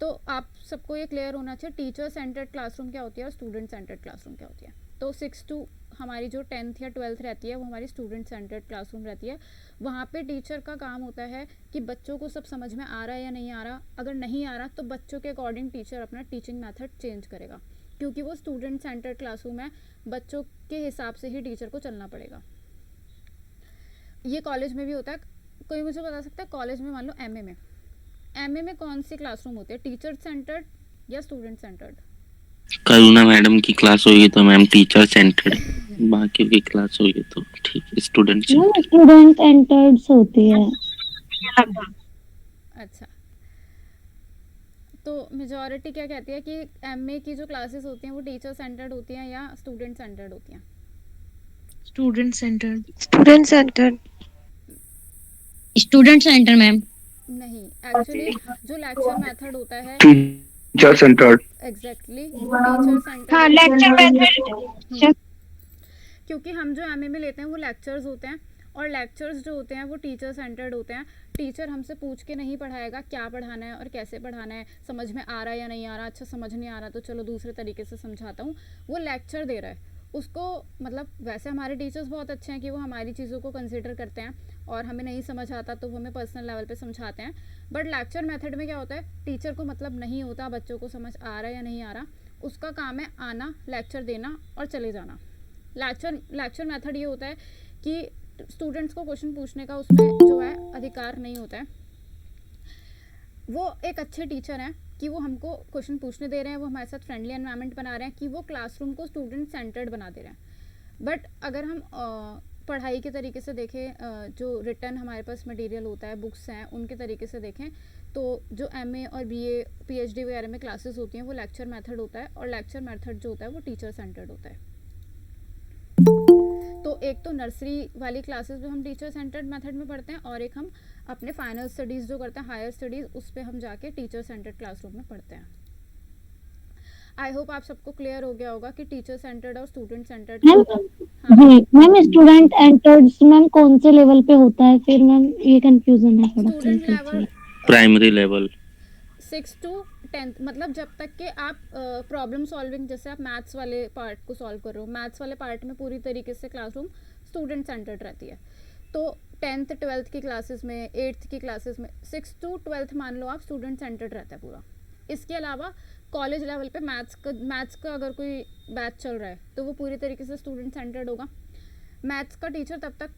तो आप सबको ये क्लियर होना चाहिए टीचर सेंटर्ड क्लासरूम क्या होती है और स्टूडेंट सेंटर्ड क्लासरूम क्या होती है। तो 6 to हमारी जो 10th या 12th रहती है वो हमारी स्टूडेंट सेंटर्ड क्लासरूम रहती है। वहाँ पे टीचर का काम होता है कि बच्चों को सब समझ में आ रहा है या नहीं आ रहा। अगर नहीं आ रहा तो बच्चों के अकॉर्डिंग टीचर अपना टीचिंग मेथड चेंज करेगा, क्योंकि वो स्टूडेंट सेंटर्ड क्लासरूम है, बच्चों के हिसाब से ही टीचर को चलना पड़ेगा। ये कॉलेज में भी होता है। कोई मुझे बता सकता है कॉलेज में मान लो एमए में कौन सी क्लासरूम होती है, टीचर सेंटर्ड या स्टूडेंट सेंटर्ड? करुणा मैडम की क्लास होगी तो मैम टीचर सेंटर्ड, बाकी की क्लास होगी तो ठीक है स्टूडेंट सेंटर्ड। स्टूडेंट सेंटर्ड होती है। अच्छा, तो मेजॉरिटी क्या कहती है कि एमए की जो क्लासेस होती हैं वो टीचर सेंटर्ड होती हैं या स्टूडेंट सेंटर्ड होती हैं? Student centred. Student centred. Student centre ma'am. नहीं, एक्चुअली जो लेक्चर मेथड होता है teacher centred. Exactly teacher centred. हाँ, लेक्चर मेथड। क्योंकि हम जो एमए में लेते हैं वो लेक्चर्स होते हैं और लेक्चर्स जो होते हैं वो टीचर सेंटर्ड होते हैं। टीचर हमसे पूछ के नहीं पढ़ाएगा क्या पढ़ाना है और कैसे पढ़ाना है, समझ में आ रहा है या नहीं आ रहा, अच्छा समझ नहीं आ रहा तो चलो दूसरे तरीके से समझाता हूँ। वो लेक्चर दे रहा है उसको, मतलब वैसे हमारे टीचर्स बहुत अच्छे हैं कि वो हमारी चीज़ों को कंसिडर करते हैं और हमें नहीं समझ आता तो वो हमें पर्सनल लेवल पे समझाते हैं। बट लेक्चर मेथड में क्या होता है, टीचर को मतलब नहीं होता बच्चों को समझ आ रहा है या नहीं आ रहा, उसका काम है आना, लेक्चर देना और चले जाना। लेक्चर मेथड ये होता है कि स्टूडेंट्स को क्वेश्चन पूछने का उसमें जो है अधिकार नहीं होता है। वो एक अच्छे टीचर हैं कि वो हमको क्वेश्चन पूछने दे रहे हैं, वो हमारे साथ फ्रेंडली एनवायरनमेंट बना रहे हैं, कि वो क्लासरूम को स्टूडेंट सेंटर्ड बना दे रहे हैं। बट अगर हम पढ़ाई के तरीके से देखें, जो रिटर्न हमारे पास मटेरियल होता है, बुक्स हैं, उनके तरीके से देखें तो जो एमए और बीए पीएचडी वगैरह में क्लासेस होती हैं वो लेक्चर मेथड होता है और लेक्चर मेथड जो होता है वो टीचर सेंटर्ड होता है। तो एक तो नर्सरी वाली क्लासेस में हम टीचर सेंटर्ड मेथड में पढ़ते हैं और एक हम अपने फाइनल स्टडीज़ जो करते हैं, हायर स्टडीज़, उस पर हम जाके टीचर सेंटर्ड क्लासरूम में पढ़ते हैं। आई होप आप सबको क्लियर हो गया होगा कि टीचर सेंटर्ड और student centred. Ma'am student centred ma'am कौन से लेवल पे होता है फिर? मैम ये कंफ्यूजन है थोड़ा। Student level primary level 6 to 10th, मतलब जब तक कि आप प्रॉब्लम सॉल्विंग, जैसे आप मैथ्स वाले पार्ट को सॉल्व कर रहे हो, मैथ्स वाले पार्ट में पूरी तरीके से क्लासरूम स्टूडेंट सेंटर्ड रहती है। तो 10th 12th की क्लासेस में, 8th की क्लासेस में 6 to 12th मान लो आप स्टूडेंट सेंटर्ड रहता है पूरा। इसके अलावा कॉलेज लेवल पे मैथ्स का अगर कोई बैच चल रहा है तो वो पूरी तरीके से स्टूडेंट सेंटर्ड होगा। मैथ्स का टीचर तब तक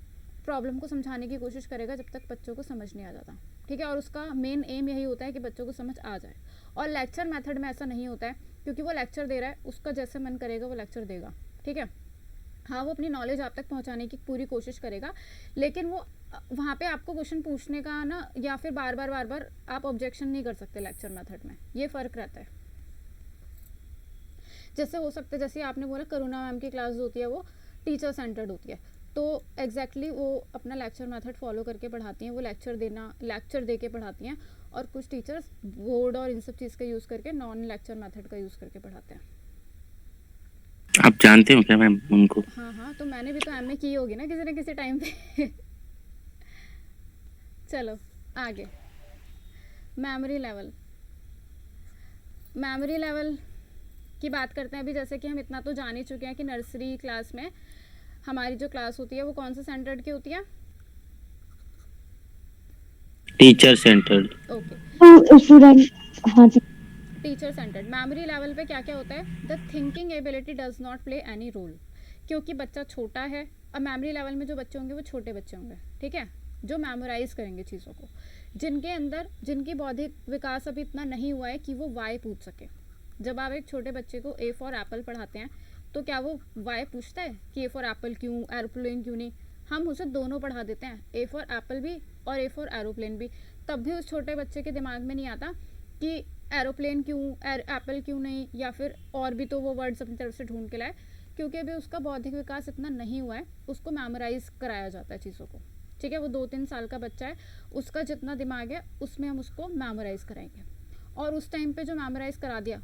प्रॉब्लम को समझाने की कोशिश करेगा जब तक बच्चों को समझ नहीं आ जाता, ठीक है, और उसका मेन एम यही होता है कि बच्चों को समझ आ जाए। और लेक्चर मेथड में ऐसा नहीं होता है, क्योंकि वो लेक्चर दे रहा है, उसका जैसे मन करेगा वो लेक्चर देगा, ठीक है। हाँ, वो अपनी नॉलेज आप तक पहुंचाने की पूरी कोशिश करेगा, लेकिन वो वहाँ पे आपको क्वेश्चन पूछने का ना, या फिर बार बार आप ऑब्जेक्शन नहीं कर सकते लेक्चर मेथड में, ये फ़र्क रहता है। जैसे हो सकता है, जैसे आपने बोला करुणा मैम की क्लास होती है वो टीचर सेंटर्ड होती है, तो एग्जैक्टली वो अपना लेक्चर मेथड फॉलो करके पढ़ाती हैं, वो लेक्चर दे के पढ़ाती हैं। और कुछ टीचर्स बोर्ड और इन सब चीज़ का यूज़ करके नॉन लेक्चर मेथड का यूज़ करके पढ़ाते हैं। आप जानते हो क्या मैम उनको? हाँ, तो मैंने भी तो एमए की होगी ना किसी न किसी टाइम पे। चलो आगे, मेमोरी लेवल की बात करते हैं अभी। जैसे कि हम इतना तो जान ही चुके हैं कि नर्सरी क्लास में हमारी जो क्लास होती है वो कौन सा सेंटर्ड की होती है? Teacher centred. ओके, स्टूडेंट, हाँ जी। Teacher centred. मेमोरी लेवल पे क्या क्या होता है? The thinking ability does not play any role, क्योंकि बच्चा छोटा है। अब मेमोरी लेवल में जो बच्चे होंगे वो छोटे बच्चे होंगे, ठीक है, जो मेमोराइज करेंगे चीज़ों को, जिनकी बौद्धिक विकास अभी इतना नहीं हुआ है कि वो वाई पूछ सके। जब आप एक छोटे बच्चे को ए फॉर एप्पल पढ़ाते हैं तो क्या वो वाई पूछता है कि ए फॉर एप्पल क्यों, एरोप्लेन क्यों नहीं? हम उसे दोनों पढ़ा देते हैं, ए फॉर एप्पल भी और ए फॉर एरोप्लेन भी। तब भी उस छोटे बच्चे के दिमाग में नहीं आता कि एरोप्लेन क्यों, एप्पल क्यों नहीं, या फिर और भी तो वो वर्ड्स अपनी तरफ से ढूंढ के लाए, क्योंकि अभी उसका बौद्धिक विकास इतना नहीं हुआ है। उसको मेमोराइज कराया जाता है चीज़ों को, ठीक है। वो 2-3 साल का बच्चा है, उसका जितना दिमाग है उसमें हम उसको मेमोराइज कराएंगे। और उस टाइम पे जो मेमोराइज करा दिया,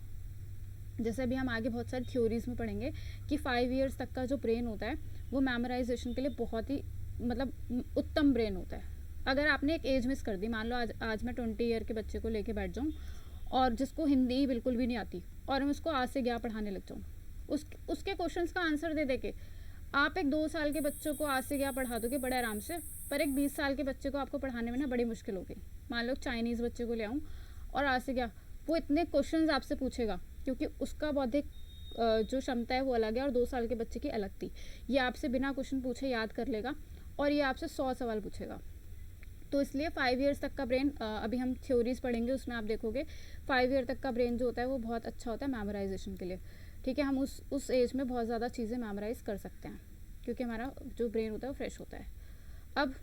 जैसे अभी हम आगे बहुत सारी थ्योरीज में पढ़ेंगे कि 5 इयर्स तक का जो ब्रेन होता है वो मेमोराइजेशन के लिए बहुत ही मतलब उत्तम ब्रेन होता है। अगर आपने एक एज मिस कर दी, मान लो आज मैं 20 ईयर के बच्चे को लेके बैठ जाऊँ और जिसको हिंदी बिल्कुल भी नहीं आती, और मैं उसको आज से क्या पढ़ाने लग जाऊँ, उसके क्वेश्चंस का आंसर दे के आप एक 2 साल के बच्चों को आज से क्या पढ़ा दोगे बड़े आराम से, पर एक 20 साल के बच्चे को आपको पढ़ाने में ना बड़ी मुश्किल होगी। मान लो चाइनीज़ बच्चे को ले आऊँ और आज से क्या, वो इतने क्वेश्चंस आपसे पूछेगा, क्योंकि उसका बौद्धिक जो क्षमता है वो अलग है और 2 साल के बच्चे की अलग थी। ये आपसे बिना क्वेश्चन पूछे याद कर लेगा और ये आपसे 100 सवाल पूछेगा। तो इसलिए 5 इयर्स तक का ब्रेन, अभी हम थ्योरीज पढ़ेंगे उसमें आप देखोगे 5 ईयर तक का ब्रेन जो होता है वो बहुत अच्छा होता है मेमोराइजेशन के लिए, ठीक है। हम उस एज में बहुत ज़्यादा चीज़ें मेमोराइज कर सकते हैं, क्योंकि हमारा जो ब्रेन होता है वो फ्रेश होता है। अब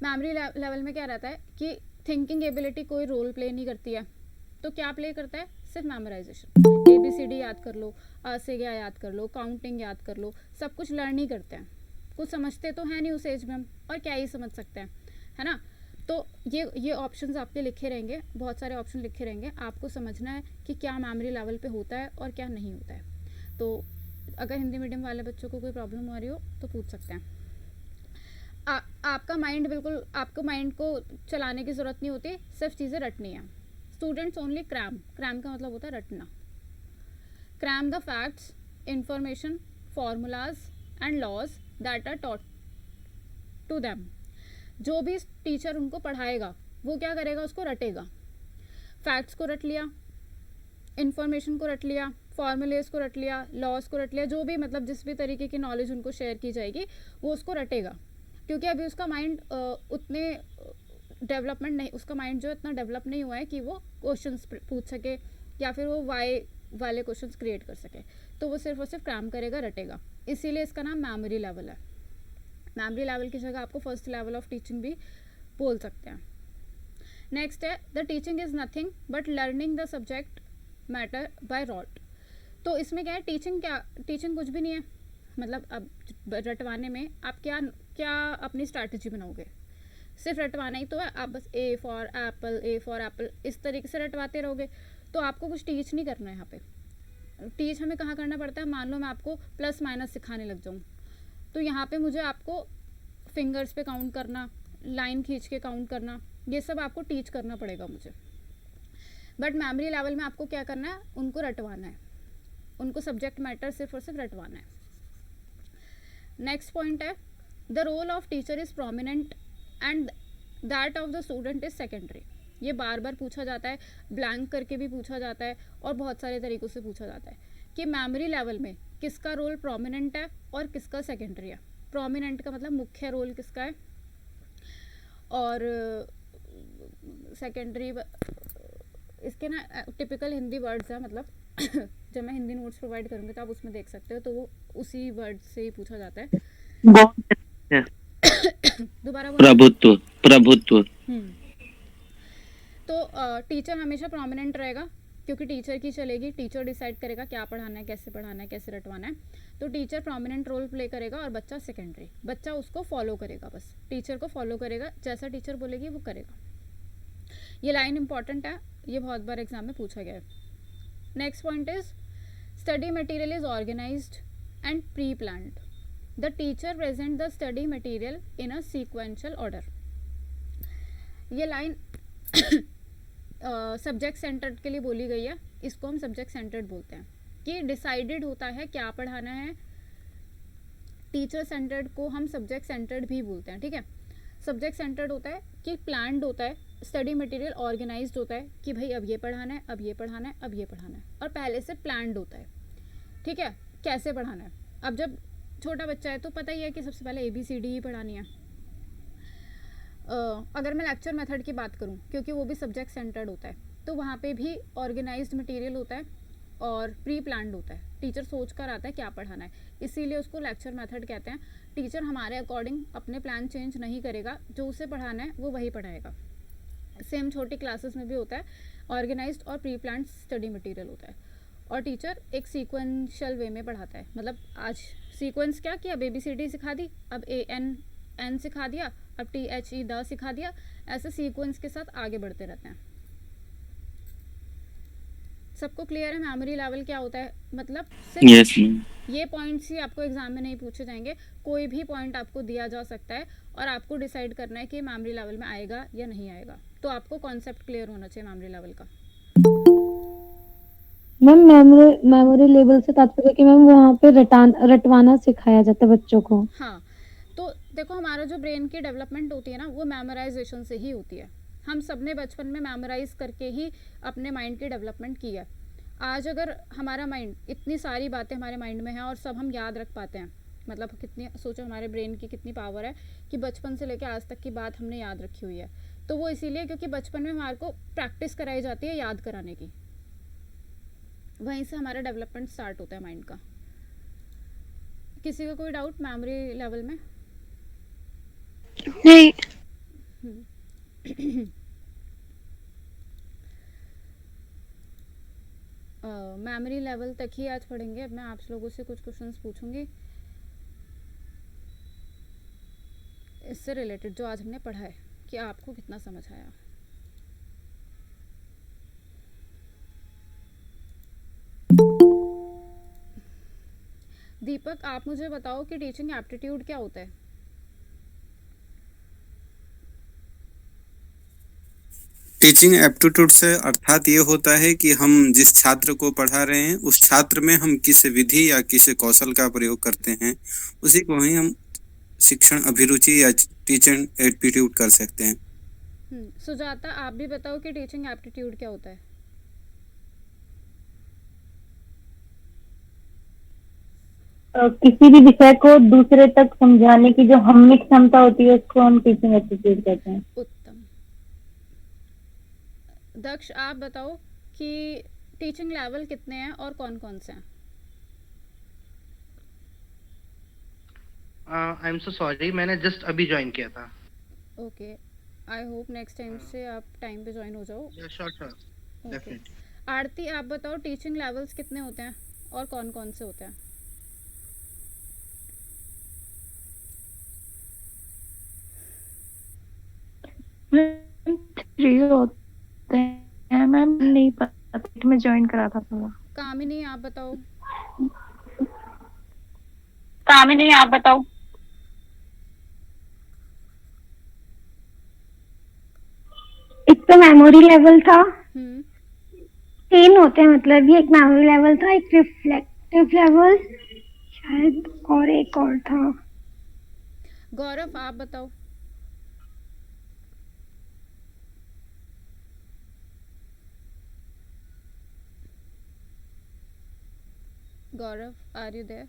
मेमोरी लेवल में क्या रहता है कि थिंकिंग एबिलिटी कोई रोल प्ले नहीं करती है, तो क्या प्ले करता है, सिर्फ मेमोराइजेशन। ABCD याद कर लो, आ से क्या याद कर लो, काउंटिंग याद कर लो, सब कुछ लर्न ही करते हैं। कुछ समझते तो है नहीं उस एज में हम, और क्या ही समझ सकते हैं, है ना। तो ये ऑप्शंस आपके लिखे रहेंगे, बहुत सारे ऑप्शन लिखे रहेंगे, आपको समझना है कि क्या मेमोरी लेवल पे होता है और क्या नहीं होता है। तो अगर हिंदी मीडियम वाले बच्चों को कोई प्रॉब्लम हो रही हो तो पूछ सकते हैं। आपका माइंड बिल्कुल, आपको माइंड को चलाने की ज़रूरत नहीं होती, सिर्फ चीज़ें रटनी है। स्टूडेंट्स ओनली क्रैम का मतलब होता है रटना। Cram the facts, information, formulas and laws that are taught to them. जो भी टीचर उनको पढ़ाएगा वो क्या करेगा, उसको रटेगा। फैक्ट्स को रट लिया, इंफॉर्मेशन को रट लिया, फॉर्मूलेज को रट लिया, लॉज को रट लिया, जो भी मतलब जिस भी तरीके की नॉलेज उनको शेयर की जाएगी वो उसको रटेगा, क्योंकि अभी उसका माइंड उतने डेवलपमेंट नहीं, उसका माइंड जो इतना डेवलप नहीं हुआ है कि वो क्वेश्चंस पूछ सके या फिर वो वाई वाले क्वेश्चंस क्रिएट कर सके। तो वो सिर्फ और सिर्फ क्रैम करेगा, रटेगा, इसीलिए इसका नाम मेमोरी लेवल है। मेमोरी लेवल की जगह आपको फर्स्ट लेवल ऑफ टीचिंग भी बोल सकते हैं। नेक्स्ट है the teaching is nothing but learning the subject matter by rote. तो इसमें क्या है, टीचिंग कुछ भी नहीं है, मतलब अब रटवाने में आप क्या अपनी स्ट्रैटेजी बनाओगे, सिर्फ रटवाना ही तो है। आप बस ए फॉर एप्पल इस तरीके से रटवाते रहोगे तो आपको कुछ टीच नहीं करना है। यहाँ पे टीच हमें कहाँ करना पड़ता है, मान लो मैं आपको प्लस माइनस सिखाने लग जाऊँ तो यहाँ पे मुझे आपको फिंगर्स पे काउंट करना, लाइन खींच के काउंट करना, ये सब आपको टीच करना पड़ेगा मुझे। बट मेमोरी लेवल में आपको क्या करना है, उनको रटवाना है, उनको सब्जेक्ट मैटर सिर्फ और सिर्फ रटवाना है। नेक्स्ट पॉइंट है the role of teacher is prominent and that of the student is secondary. ये बार बार पूछा जाता है, ब्लैंक करके भी पूछा जाता है और बहुत सारे तरीक़ों से पूछा जाता है कि मेमोरी लेवल में किसका रोल प्रोमिनेंट है और किसका सेकेंडरी है। प्रोमिनेंट का मतलब मुख्य रोल किसका है और सेकेंडरी इसके ना टिपिकल हिंदी वर्ड्स हैं, मतलब जब मैं हिंदी नोट्स प्रोवाइड करूँगी तो आप उसमें देख सकते हो, तो वो उसी वर्ड से ही पूछा जाता है। दोबारा प्रभुत्व। तो टीचर हमेशा प्रोमिनेंट रहेगा क्योंकि टीचर की चलेगी, टीचर डिसाइड करेगा क्या पढ़ाना है, कैसे पढ़ाना है, कैसे रटवाना है। तो टीचर प्रोमिनेंट रोल प्ले करेगा और बच्चा सेकेंडरी, बच्चा उसको फॉलो करेगा, बस टीचर को फॉलो करेगा, जैसा टीचर बोलेगी वो करेगा। ये लाइन इंपॉर्टेंट है, ये बहुत बार एग्जाम में पूछा गया है। Next point is study material is organised and pre planned. The teacher present the study material in a sequential order. ये लाइन सब्जेक्ट सेंटर्ड के लिए बोली गई है, इसको हम सब्जेक्ट सेंटर्ड बोलते हैं कि डिसाइडेड होता है क्या पढ़ाना है। टीचर सेंटर्ड को हम सब्जेक्ट सेंटर्ड भी बोलते हैं, ठीक है। सब्जेक्ट सेंटर्ड होता है कि प्लान्ड होता है, स्टडी मटेरियल ऑर्गेनाइज्ड होता है कि भाई अब ये पढ़ाना है, अब ये पढ़ाना है, अब ये पढ़ाना है, और पहले से प्लान्ड होता है, ठीक है, कैसे पढ़ाना है। अब जब छोटा बच्चा है तो पता ही है कि सबसे पहले ABCD ही पढ़ानी है। अगर मैं लेक्चर मेथड की बात करूं, क्योंकि वो भी सब्जेक्ट सेंटर्ड होता है, तो वहाँ पे भी ऑर्गेनाइज्ड मटेरियल होता है और प्री प्लान्ड होता है। टीचर सोच कर आता है क्या पढ़ाना है, इसीलिए उसको लेक्चर मेथड कहते हैं। टीचर हमारे अकॉर्डिंग अपने प्लान चेंज नहीं करेगा, जो उसे पढ़ाना है वो वही पढ़ाएगा। सेम छोटी क्लासेस में भी होता है, ऑर्गेनाइज्ड और प्री प्लान्ड स्टडी मटेरियल होता है। और टीचर एक सीक्वेंशियल वे में पढ़ाता है, मतलब आज सीक्वेंस क्या किया, ABCD सिखा दी, अब AN सिखा दिया, अब THE द सिखा दिया, ऐसे सीक्वेंस के साथ आगे बढ़ते रहते हैं। सबको क्लियर है मेमोरी लेवल क्या होता है? मतलब यस ये पॉइंट्स ही आपको एग्जाम में नहीं पूछे जाएंगे, कोई भी पॉइंट आपको दिया जा सकता है और आपको डिसाइड करना है कि मेमोरी लेवल में आएगा या नहीं आएगा। तो आपको कॉन्सेप्ट क्लियर होना चाहिए मेमोरी लेवल का। मैम मेमोरी लेवल से तात्पर्य कि मैम वहाँ पे रटवाना सिखाया जाता है बच्चों को। हाँ, तो देखो हमारा जो ब्रेन की डेवलपमेंट होती है ना, वो मेमोराइजेशन से ही होती है। हम सब ने बचपन में मेमोराइज करके ही अपने माइंड की डेवलपमेंट की है। आज अगर हमारा माइंड, इतनी सारी बातें हमारे माइंड में हैं और सब हम याद रख पाते हैं, मतलब कितनी, सोचो हमारे ब्रेन की कितनी पावर है कि बचपन से लेकर आज तक की बात हमने याद रखी हुई है। तो वो इसीलिए क्योंकि बचपन में हमारे को प्रैक्टिस कराई जाती है याद कराने की, वहीं से हमारा डेवलपमेंट स्टार्ट होता है माइंड का। किसी का कोई डाउट मेमोरी लेवल में? नहीं। मेमोरी लेवल तक ही आज पढ़ेंगे। अब मैं आप लोगों से कुछ क्वेश्चंस पूछूंगी इससे रिलेटेड जो आज हमने पढ़ा है, कि आपको कितना समझ आया। दीपक, आप मुझे बताओ कि टीचिंग एप्टीट्यूड क्या होता है? टीचिंग एप्टीट्यूड से अर्थात ये होता है कि हम जिस छात्र को पढ़ा रहे हैं उस छात्र में हम किस विधि या किस कौशल का प्रयोग करते हैं, उसी को ही हम शिक्षण अभिरुचि या टीचिंग एप्टीट्यूड कर सकते हैं। सुजाता, आप भी बताओ कि टीचिंग एप्टीट्यूड क्या होता है? किसी भी विषय को दूसरे तक समझाने की जो हमिक क्षमता होती है उसको हम टीचिंग एप्टीट्यूड कहते हैं। उत्तम। दक्ष, आप बताओ कि टीचिंग लेवल कितने हैं और कौन कौन से हैं? आई एम सो सॉरी, मैंने जस्ट अभी ज्वाइन किया था। Okay, I hope next time से आप टाइम पे ज्वाइन हो जाओ। Sure sure, definitely. आरती, आप बताओ टीचिंग लेवल्स कितने होते हैं और कौन कौन से होते हैं? थ्री होते हैं मैम, नहीं पता, मैं ज्वाइन करा था थोड़ा। कामिनी, आप बताओ। कामिनी, आप बताओ। एक तो मेमोरी लेवल था, 3 होते हैं, मतलब ये एक मेमोरी लेवल था, एक रिफ्लेक्टिव लेवल शायद, और एक और था। गौरव, आप बताओ। Gaurav, are you there?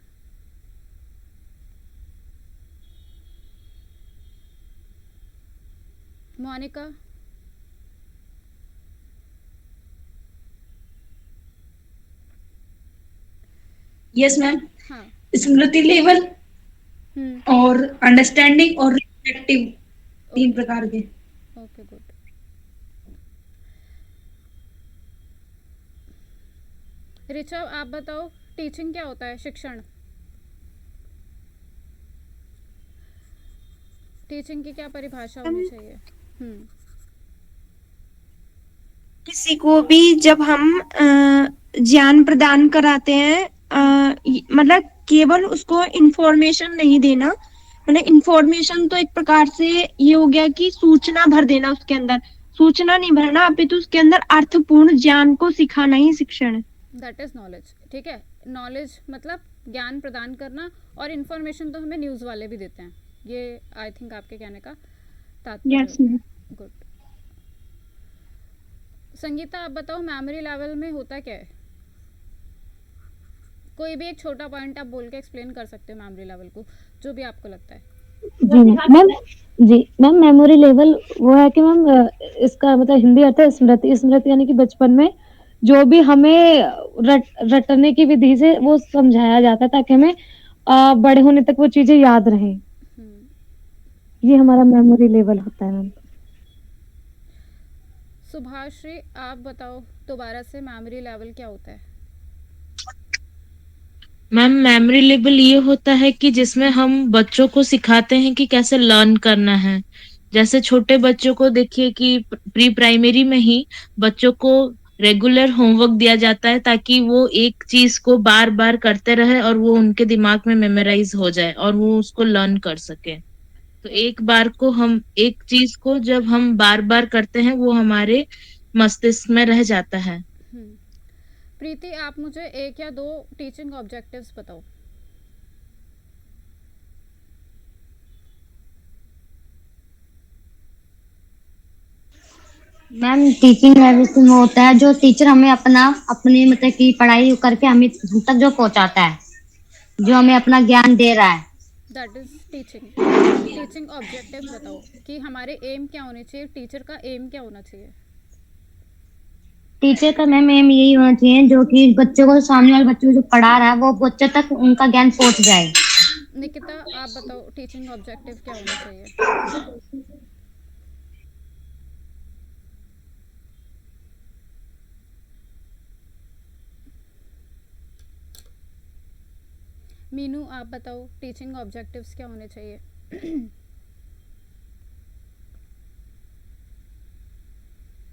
Monika? Yes ma'am. हाँ। स्मृति लेवल और अंडरस्टैंडिंग और रिफ्लेक्टिव, 3 प्रकार के। Okay, good. ऋषभ, आप बताओ टीचिंग क्या होता है? शिक्षण, टीचिंग की क्या परिभाषा होनी चाहिए? किसी को भी जब हम ज्ञान प्रदान कराते हैं, मतलब केवल उसको इंफॉर्मेशन नहीं देना, मतलब इंफॉर्मेशन तो एक प्रकार से ये हो गया कि सूचना भर देना, उसके अंदर सूचना नहीं भरना, अभी तो उसके अंदर अर्थपूर्ण ज्ञान को सिखाना ही शिक्षण है। That is knowledge. ठीक है, नॉलेज मतलब ज्ञान प्रदान करना, और इन्फॉर्मेशन तो हमें न्यूज़ वाले भी देते हैं। ये आई थिंक आपके कहने का तात्पर्य। गुड। संगीता, आप बताओ मेमोरी लेवल में होता क्या है? कोई भी एक छोटा पॉइंट आप बोल के एक्सप्लेन कर सकते हो मेमोरी लेवल को, जो भी आपको लगता है। जी मैम, मेमोरी लेवल वो है कि मैम इसका मतलब हिंदी अर्थ है स्मृति। स्मृति यानी कि बचपन में जो भी हमें रटने की विधि से वो समझाया जाता है ताकि हमें बड़े होने तक वो चीजें याद रहें। ये हमारा मेमोरी लेवल होता है मैम। सुभाश्री आप बताओ दोबारा से मेमोरी लेवल क्या होता है? मैम मेमोरी लेवल ये होता है कि जिसमें हम बच्चों को सिखाते हैं कि कैसे लर्न करना है। जैसे छोटे बच्चों को देखिए कि प्री प्राइमरी में ही बच्चों को रेगुलर होमवर्क दिया जाता है ताकि वो एक चीज को बार बार करते रहे और वो उनके दिमाग में मेमोराइज हो जाए और वो उसको लर्न कर सके। तो एक बार को हम एक चीज को जब हम बार बार करते हैं वो हमारे मस्तिष्क में रह जाता है। प्रीति आप मुझे 1 या 2 टीचिंग ऑब्जेक्टिव्स बताओ। मैम टीचिंग लेवल में होता है जो टीचर हमें अपनी मतलब की पढ़ाई करके हम तक जो पहुंचाता है, जो हमें अपना ज्ञान दे रहा है। दैट इज टीचिंग ऑब्जेक्टिव बताओ कि हमारे एम क्या होने चाहिए, टीचर का एम क्या होना चाहिए? टीचर का मैम एम यही होना चाहिए जो कि बच्चों को, सामने वाले बच्चों को जो पढ़ा रहा है वो बच्चों तक उनका ज्ञान पहुंच जाए। निकिता आप बताओ टीचिंग ऑब्जेक्टिव क्या होना चाहिए? मीनू आप बताओ टीचिंग ऑब्जेक्टिव्स क्या होने चाहिए?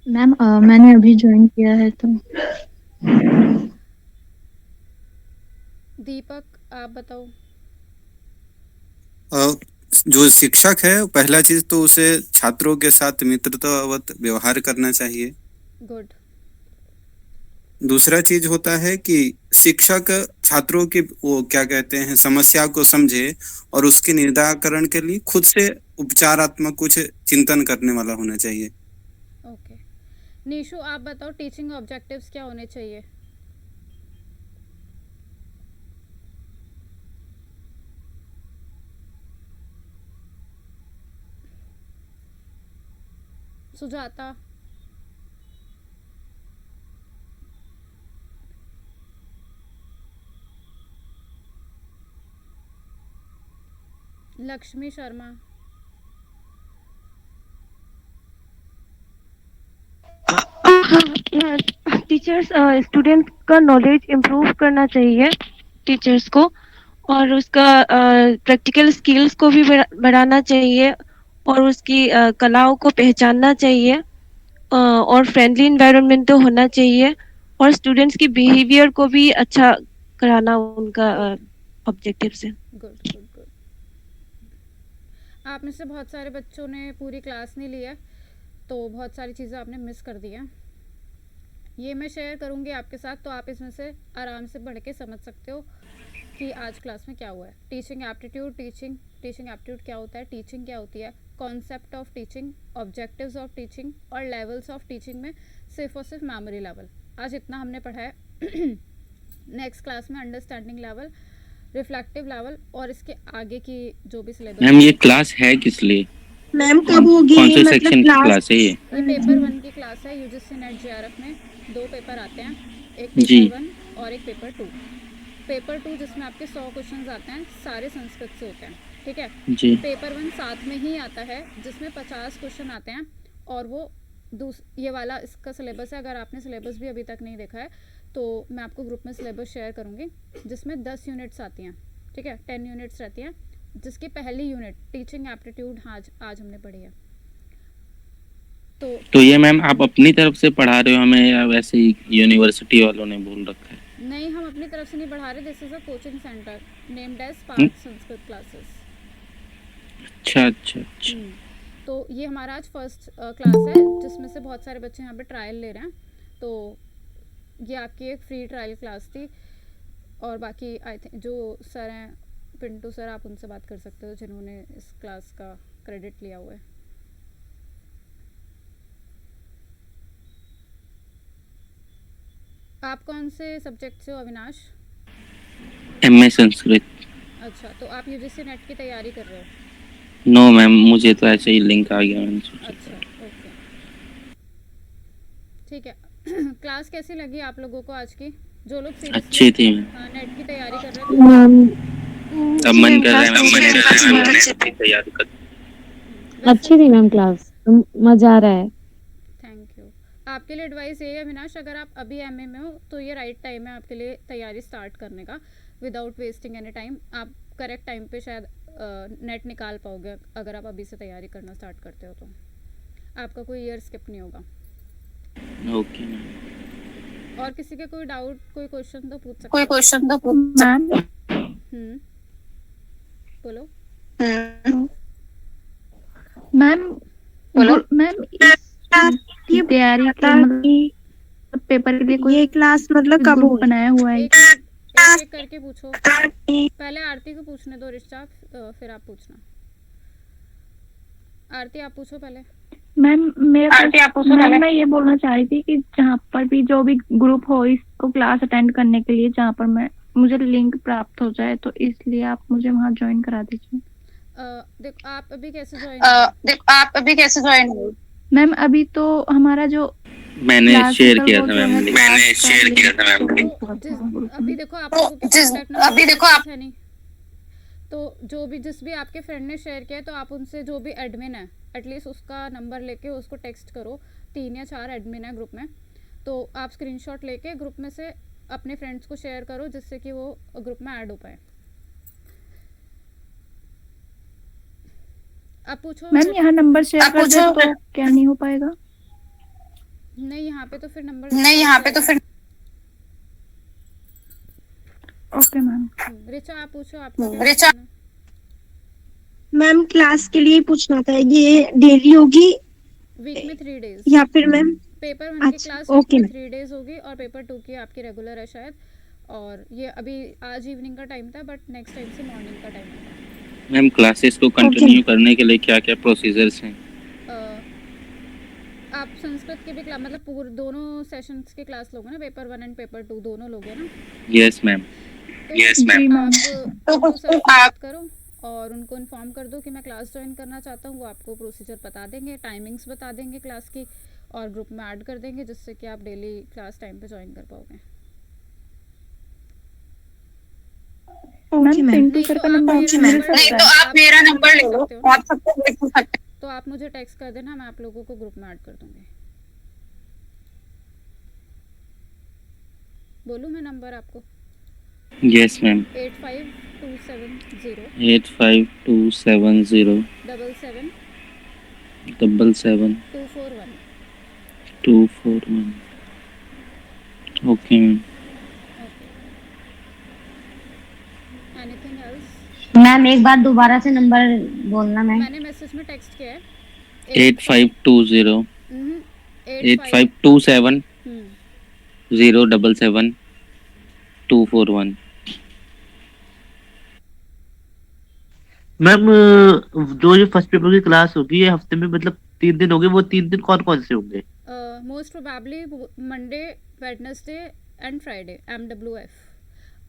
मैम मैंने अभी ज्वाइन किया है तो। दीपक आप बताओ। जो शिक्षक है पहला चीज तो उसे छात्रों के साथ मित्रतावत व्यवहार करना चाहिए। गुड। दूसरा चीज होता है कि शिक्षक छात्रों की वो क्या कहते हैं समस्या को समझे और उसके निराकरण के लिए खुद से उपचारात्मक कुछ चिंतन करने वाला होना चाहिए। ओके। नीशु आप बताओ टीचिंग ऑब्जेक्टिव्स क्या होने चाहिए? सुजाता। लक्ष्मी शर्मा। टीचर्स स्टूडेंट का नॉलेज इम्प्रूव करना चाहिए टीचर्स को, और उसका प्रैक्टिकल स्किल्स को भी बढ़ाना चाहिए और उसकी कलाओं को पहचानना चाहिए, और फ्रेंडली एनवायरनमेंट तो होना चाहिए, और स्टूडेंट्स की बिहेवियर को भी अच्छा कराना उनका ऑब्जेक्टिव से। Good good good. आप में से बहुत सारे बच्चों ने पूरी क्लास नहीं लिया तो बहुत सारी चीज़ें आपने मिस कर दी हैं। ये मैं शेयर करूँगी आपके साथ तो आप इसमें से आराम से पढ़ के समझ सकते हो कि आज क्लास में क्या हुआ है। टीचिंग एप्टीट्यूड, टीचिंग एप्टीट्यूड क्या होता है, टीचिंग क्या होती है, concept of teaching, objectives of teaching और लेवल्स ऑफ टीचिंग में सिर्फ और सिर्फ मेमोरी लेवल। आज इतना हमने पढ़ा है। नेक्स्ट क्लास में अंडरस्टैंडिंग लेवल, रिफ्लेक्टिव लेवल और इसके आगे की जो भी सिलेबस। मैम ये क्लास है किस लिए? मैम कब होगी? कौन से मतलब सेक्शन की क्लास है ये? पेपर 1 की क्लास है। यूजीसी नेट जेआरएफ में 2 पेपर आते हैं, एक जी। पेपर 1 और एक पेपर 2। पेपर 2 जिसमें आपके 100 क्वेश्चंस आते हैं, सारे संस्कृत से होते हैं, ठीक है जी। पेपर 1 साथ में ही आता है जिसमें 50 क्वेश्चन आते हैं और वो ये वाला इसका सिलेबस है। अगर आपने सिलेबस भी अभी तक नहीं देखा है तो मैं आपको ग्रुप में सिलेबस शेयर करूँगी जिसमें 10 यूनिट्स आती हैं, ठीक है 10 यूनिट्स रहती हैं, जिसकी पहली यूनिट टीचिंग एप्टीट्यूड आज हमने पढ़ी है। तो ये मैम आप अपनी तरफ से पढ़ा रहे हो हमें या वैसे ही यूनिवर्सिटी वालों ने बोल रखा है? नहीं, हम अपनी तरफ से नहीं पढ़ा रहे। This is a coaching centre named as Spark Sanskrit classes. अच्छा अच्छा अच्छा। तो ये हमारा आज फर्स्ट क्लास है जिसमें से बहुत सारे बच्चे यहाँ पे ट्रायल ले रहे हैं। तो ये आपकी एक फ्री ट्रायल क्लास थी और बाकी आई थिंक जो सर हैं पिंटू सर, आप उनसे बात कर सकते हो जिन्होंने इस क्लास का क्रेडिट लिया हुआ है। आप कौन से सब्जेक्ट से हो अविनाश? एमए संस्कृत। अच्छा, तो आप यूजीसी नेट की तैयारी कर रहे हो? नो मैम, मुझे तो ऐसे ही लिंक आ गया मैंने सोचा। अच्छा ओके ठीक है। क्लास कैसी लगी आप लोगों को आज की? जो लोग अच्छी थी नेट की तैयारी कर रहे थे अब मन कर रहा है मैम नेट की तैयारी कर। अच्छी थी मैम क्लास, मजा आ रहा है। Thank you. आपके लिए एडवाइस ये है अविनाश, अगर आप अभी एमए में हो तो ये राइट टाइम है आपके लिए तैयारी स्टार्ट करने का विदाउट वेस्टिंग एनी टाइम। आप करेक्ट टाइम पे शायद नेट निकाल पाओगे अगर आप अभी से तैयारी करना स्टार्ट करते हो, तो आपका कोई ईयर स्किप नहीं होगा। ओके और किसी के कोई डाउट, कोई क्वेश्चन तो पूछ सकते कोई क्वेश्चन तो मैम बोलो। मैम मैम ये तैयारी मतलब पेपर के लिए कोई ये क्लास मतलब कब ग्रुप होगी? बनाया हुआ है? एक करके पूछो। पहले आरती को पूछने दो ऋचा, फिर आप पूछना। आरती आप पूछो पहले। मैम मैम मैं ये बोलना चाह रही थी कि जहाँ पर भी जो भी ग्रुप हो इसको क्लास अटेंड करने के लिए, जहाँ पर मुझे लिंक प्राप्त हो जाए, तो इसलिए आप मुझे वहाँ ज्वाइन करा दीजिए। देखो आप अभी कैसे ज्वाइन हुए? मैम अभी तो हमारा जो मैंने शेयर किया था मैम अभी देखो आप लोगों के कांटेक्ट नंबर है नहीं, तो जो भी जिस भी आपके फ्रेंड ने शेयर किया है तो आप उनसे, जो भी एडमिन है एटलीस्ट उसका नंबर लेके उसको टेक्स्ट करो। 3 या 4 एडमिन है ग्रुप में, तो आप स्क्रीनशॉट लेके ग्रुप में से अपने फ्रेंड्स को शेयर करो जिससे कि वो ग्रुप में ऐड हो पाए। आप पूछो मैम यहाँ नंबर शेयर कर दे तो क्या नहीं हो पाएगा? नहीं, यहाँ पे तो फिर ओके मैम। रिचा आप पूछो। आप मैम क्लास के लिए पूछना था, ये डेली होगी वीक में 3 डेज या फिर मैम पेपर 1 की क्लास वीक में 3 डेज होगी और पेपर 2 की आपकी रेगुलर है शायद। और ये अभी आज इवनिंग का टाइम था, बट नेक्स्ट टाइम से मॉर्निंग का टाइम होगा। मैम क्लासेस को कंटिन्यू करने के लिए क्या क्या प्रोसीजर्स हैं? आप संस्कृत के भी क्लास, मतलब पूरे दोनों सेशंस के क्लास लोगे ना, पेपर 1 एंड पेपर 2 दोनों लोगे ना? Yes ma'am. आप बात करो और उनको इन्फॉर्म कर दो कि मैं क्लास ज्वाइन करना चाहता हूँ। वो आपको प्रोसीजर बता देंगे, टाइमिंग्स बता देंगे क्लास की, और ग्रुप में ऐड कर देंगे जिससे कि आप डेली क्लास टाइम पे ज्वाइन कर पाओगे। आप मेरा नंबर ले लो, व्हाट्सएप पे लिख सकते हैं। तो आप मुझे टेक्स्ट कर देना, मैं आप लोगों को ग्रुप में ऐड कर दूंगी। बोलूं मैं नंबर आपको? Yes ma'am. 85270 85270 77 241। Okay ma'am. Anything else? Ma'am एक बार दोबारा से नंबर बोलना। मैंने मैसेज में टेक्स्ट किया है 8520 8527 077 241। मैम जो ये फर्स्ट पेपर की क्लास होगी ये हफ्ते में मतलब 3 दिन होंगे, वो 3 दिन कौन कौन से होंगे? Most probably Monday, Wednesday and Friday MWF।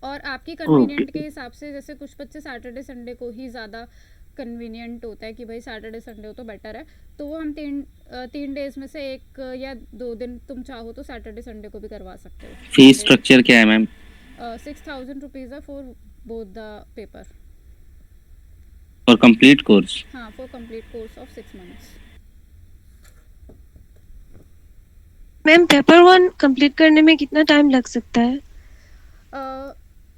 और आपकी कन्वीनियंट के हिसाब से, जैसे कुछ बच्चे सैटरडे संडे को ही ज़्यादा कन्वीनियंट होता है कि भाई सैटरडे संडे हो तो बेटर है, तो वो हम 3 डेज में से 1 या 2 दिन तुम चाहो तो सैटरडे संडे को भी करवा सकते हो। फीस स्ट्रक्चर क्या है मैम? 6000 रुपीज़ है for both the paper. For complete course? हाँ, for complete course of 6 months. Ma'am paper 1 complete करने में कितना टाइम लग सकता है?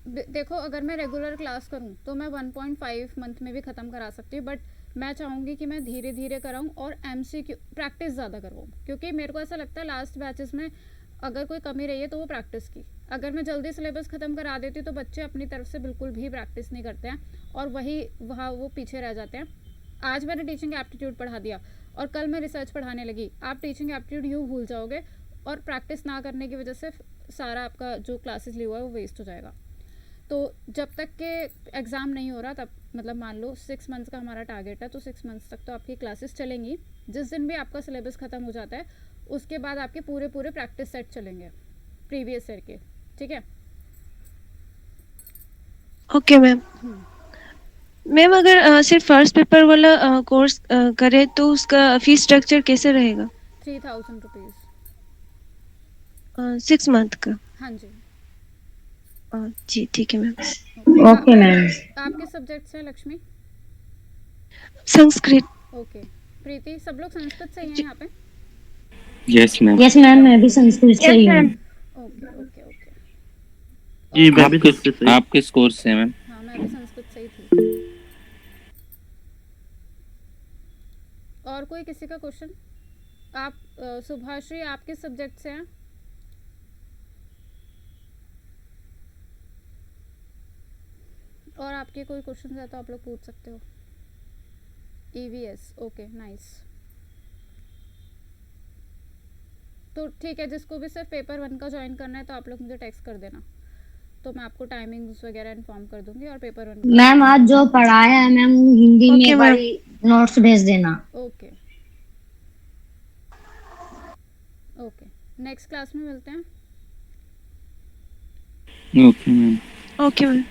देखो अगर मैं रेगुलर क्लास करूँ तो मैं 1.5 मंथ में भी ख़त्म करा सकती हूँ, बट मैं चाहूँगी कि मैं धीरे धीरे कराऊँ और MCQ प्रैक्टिस ज़्यादा करवाऊँ, क्योंकि मेरे को ऐसा लगता है लास्ट बैचेस में अगर कोई कमी रही है तो वो प्रैक्टिस की। अगर मैं जल्दी सिलेबस ख़त्म करा देती हूँ तो बच्चे अपनी तरफ से बिल्कुल भी प्रैक्टिस नहीं करते हैं और वहाँ वो पीछे रह जाते हैं। आज मैंने टीचिंग एप्टीट्यूड पढ़ा दिया और कल मैं रिसर्च पढ़ाने लगी, आप टीचिंग एप्टीट्यूड यूँ भूल जाओगे और प्रैक्टिस ना करने की वजह से सारा आपका जो क्लासेस लिया हुआ है वो वेस्ट हो जाएगा। तो जब तक के एग्ज़ाम नहीं हो रहा, तब मतलब मान लो 6 मंथ्स का हमारा टारगेट है, तो 6 मंथ्स तक तो आपकी क्लासेस चलेंगी। जिस दिन भी आपका सिलेबस ख़त्म हो जाता है उसके बाद आपके पूरे प्रैक्टिस सेट चलेंगे प्रीवियस ईयर के, ठीक है? Okay ma'am. मैम अगर सिर्फ फर्स्ट पेपर वाला कोर्स करे तो उसका फीस स्ट्रक्चर कैसे रहेगा? 3000 रुपीज़। 6 मंथ का। हाँ जी। जी ठीक है मैम। Okay ma'am. आपके सब्जेक्ट्स हैं लक्ष्मी? संस्कृत। ओके। प्रीति, सब लोग संस्कृत से ही हैं यहाँ पे? Yes ma'am. यस मैम, मैं भी संस्कृत से ही हूँ। Okay okay okay. जी मैं भी संस्कृत से। आप किस कोर्स से हैं मैम? हाँ, मैं भी संस्कृत से ही थी। और कोई किसी का क्वेश्चन? आप सुभाश्री, आप किस सब्जेक्ट से हैं? और आपके कोई क्वेश्चन है तो आप लोग पूछ सकते हो। EVS, okay nice. तो ठीक है, जिसको भी सिर्फ पेपर 1 का ज्वाइन करना है तो आप लोग मुझे टेक्स्ट कर देना, तो मैं आपको टाइमिंग्स वगैरह इन्फॉर्म कर दूंगी। और पेपर 1 मैम आज जो पढ़ाया है मैम हिंदी में एक बार नोट्स भेज देना। ओके ओके, नेक्स्ट क्लास में मिलते हैं। Okay ma'am. Okay ma'am.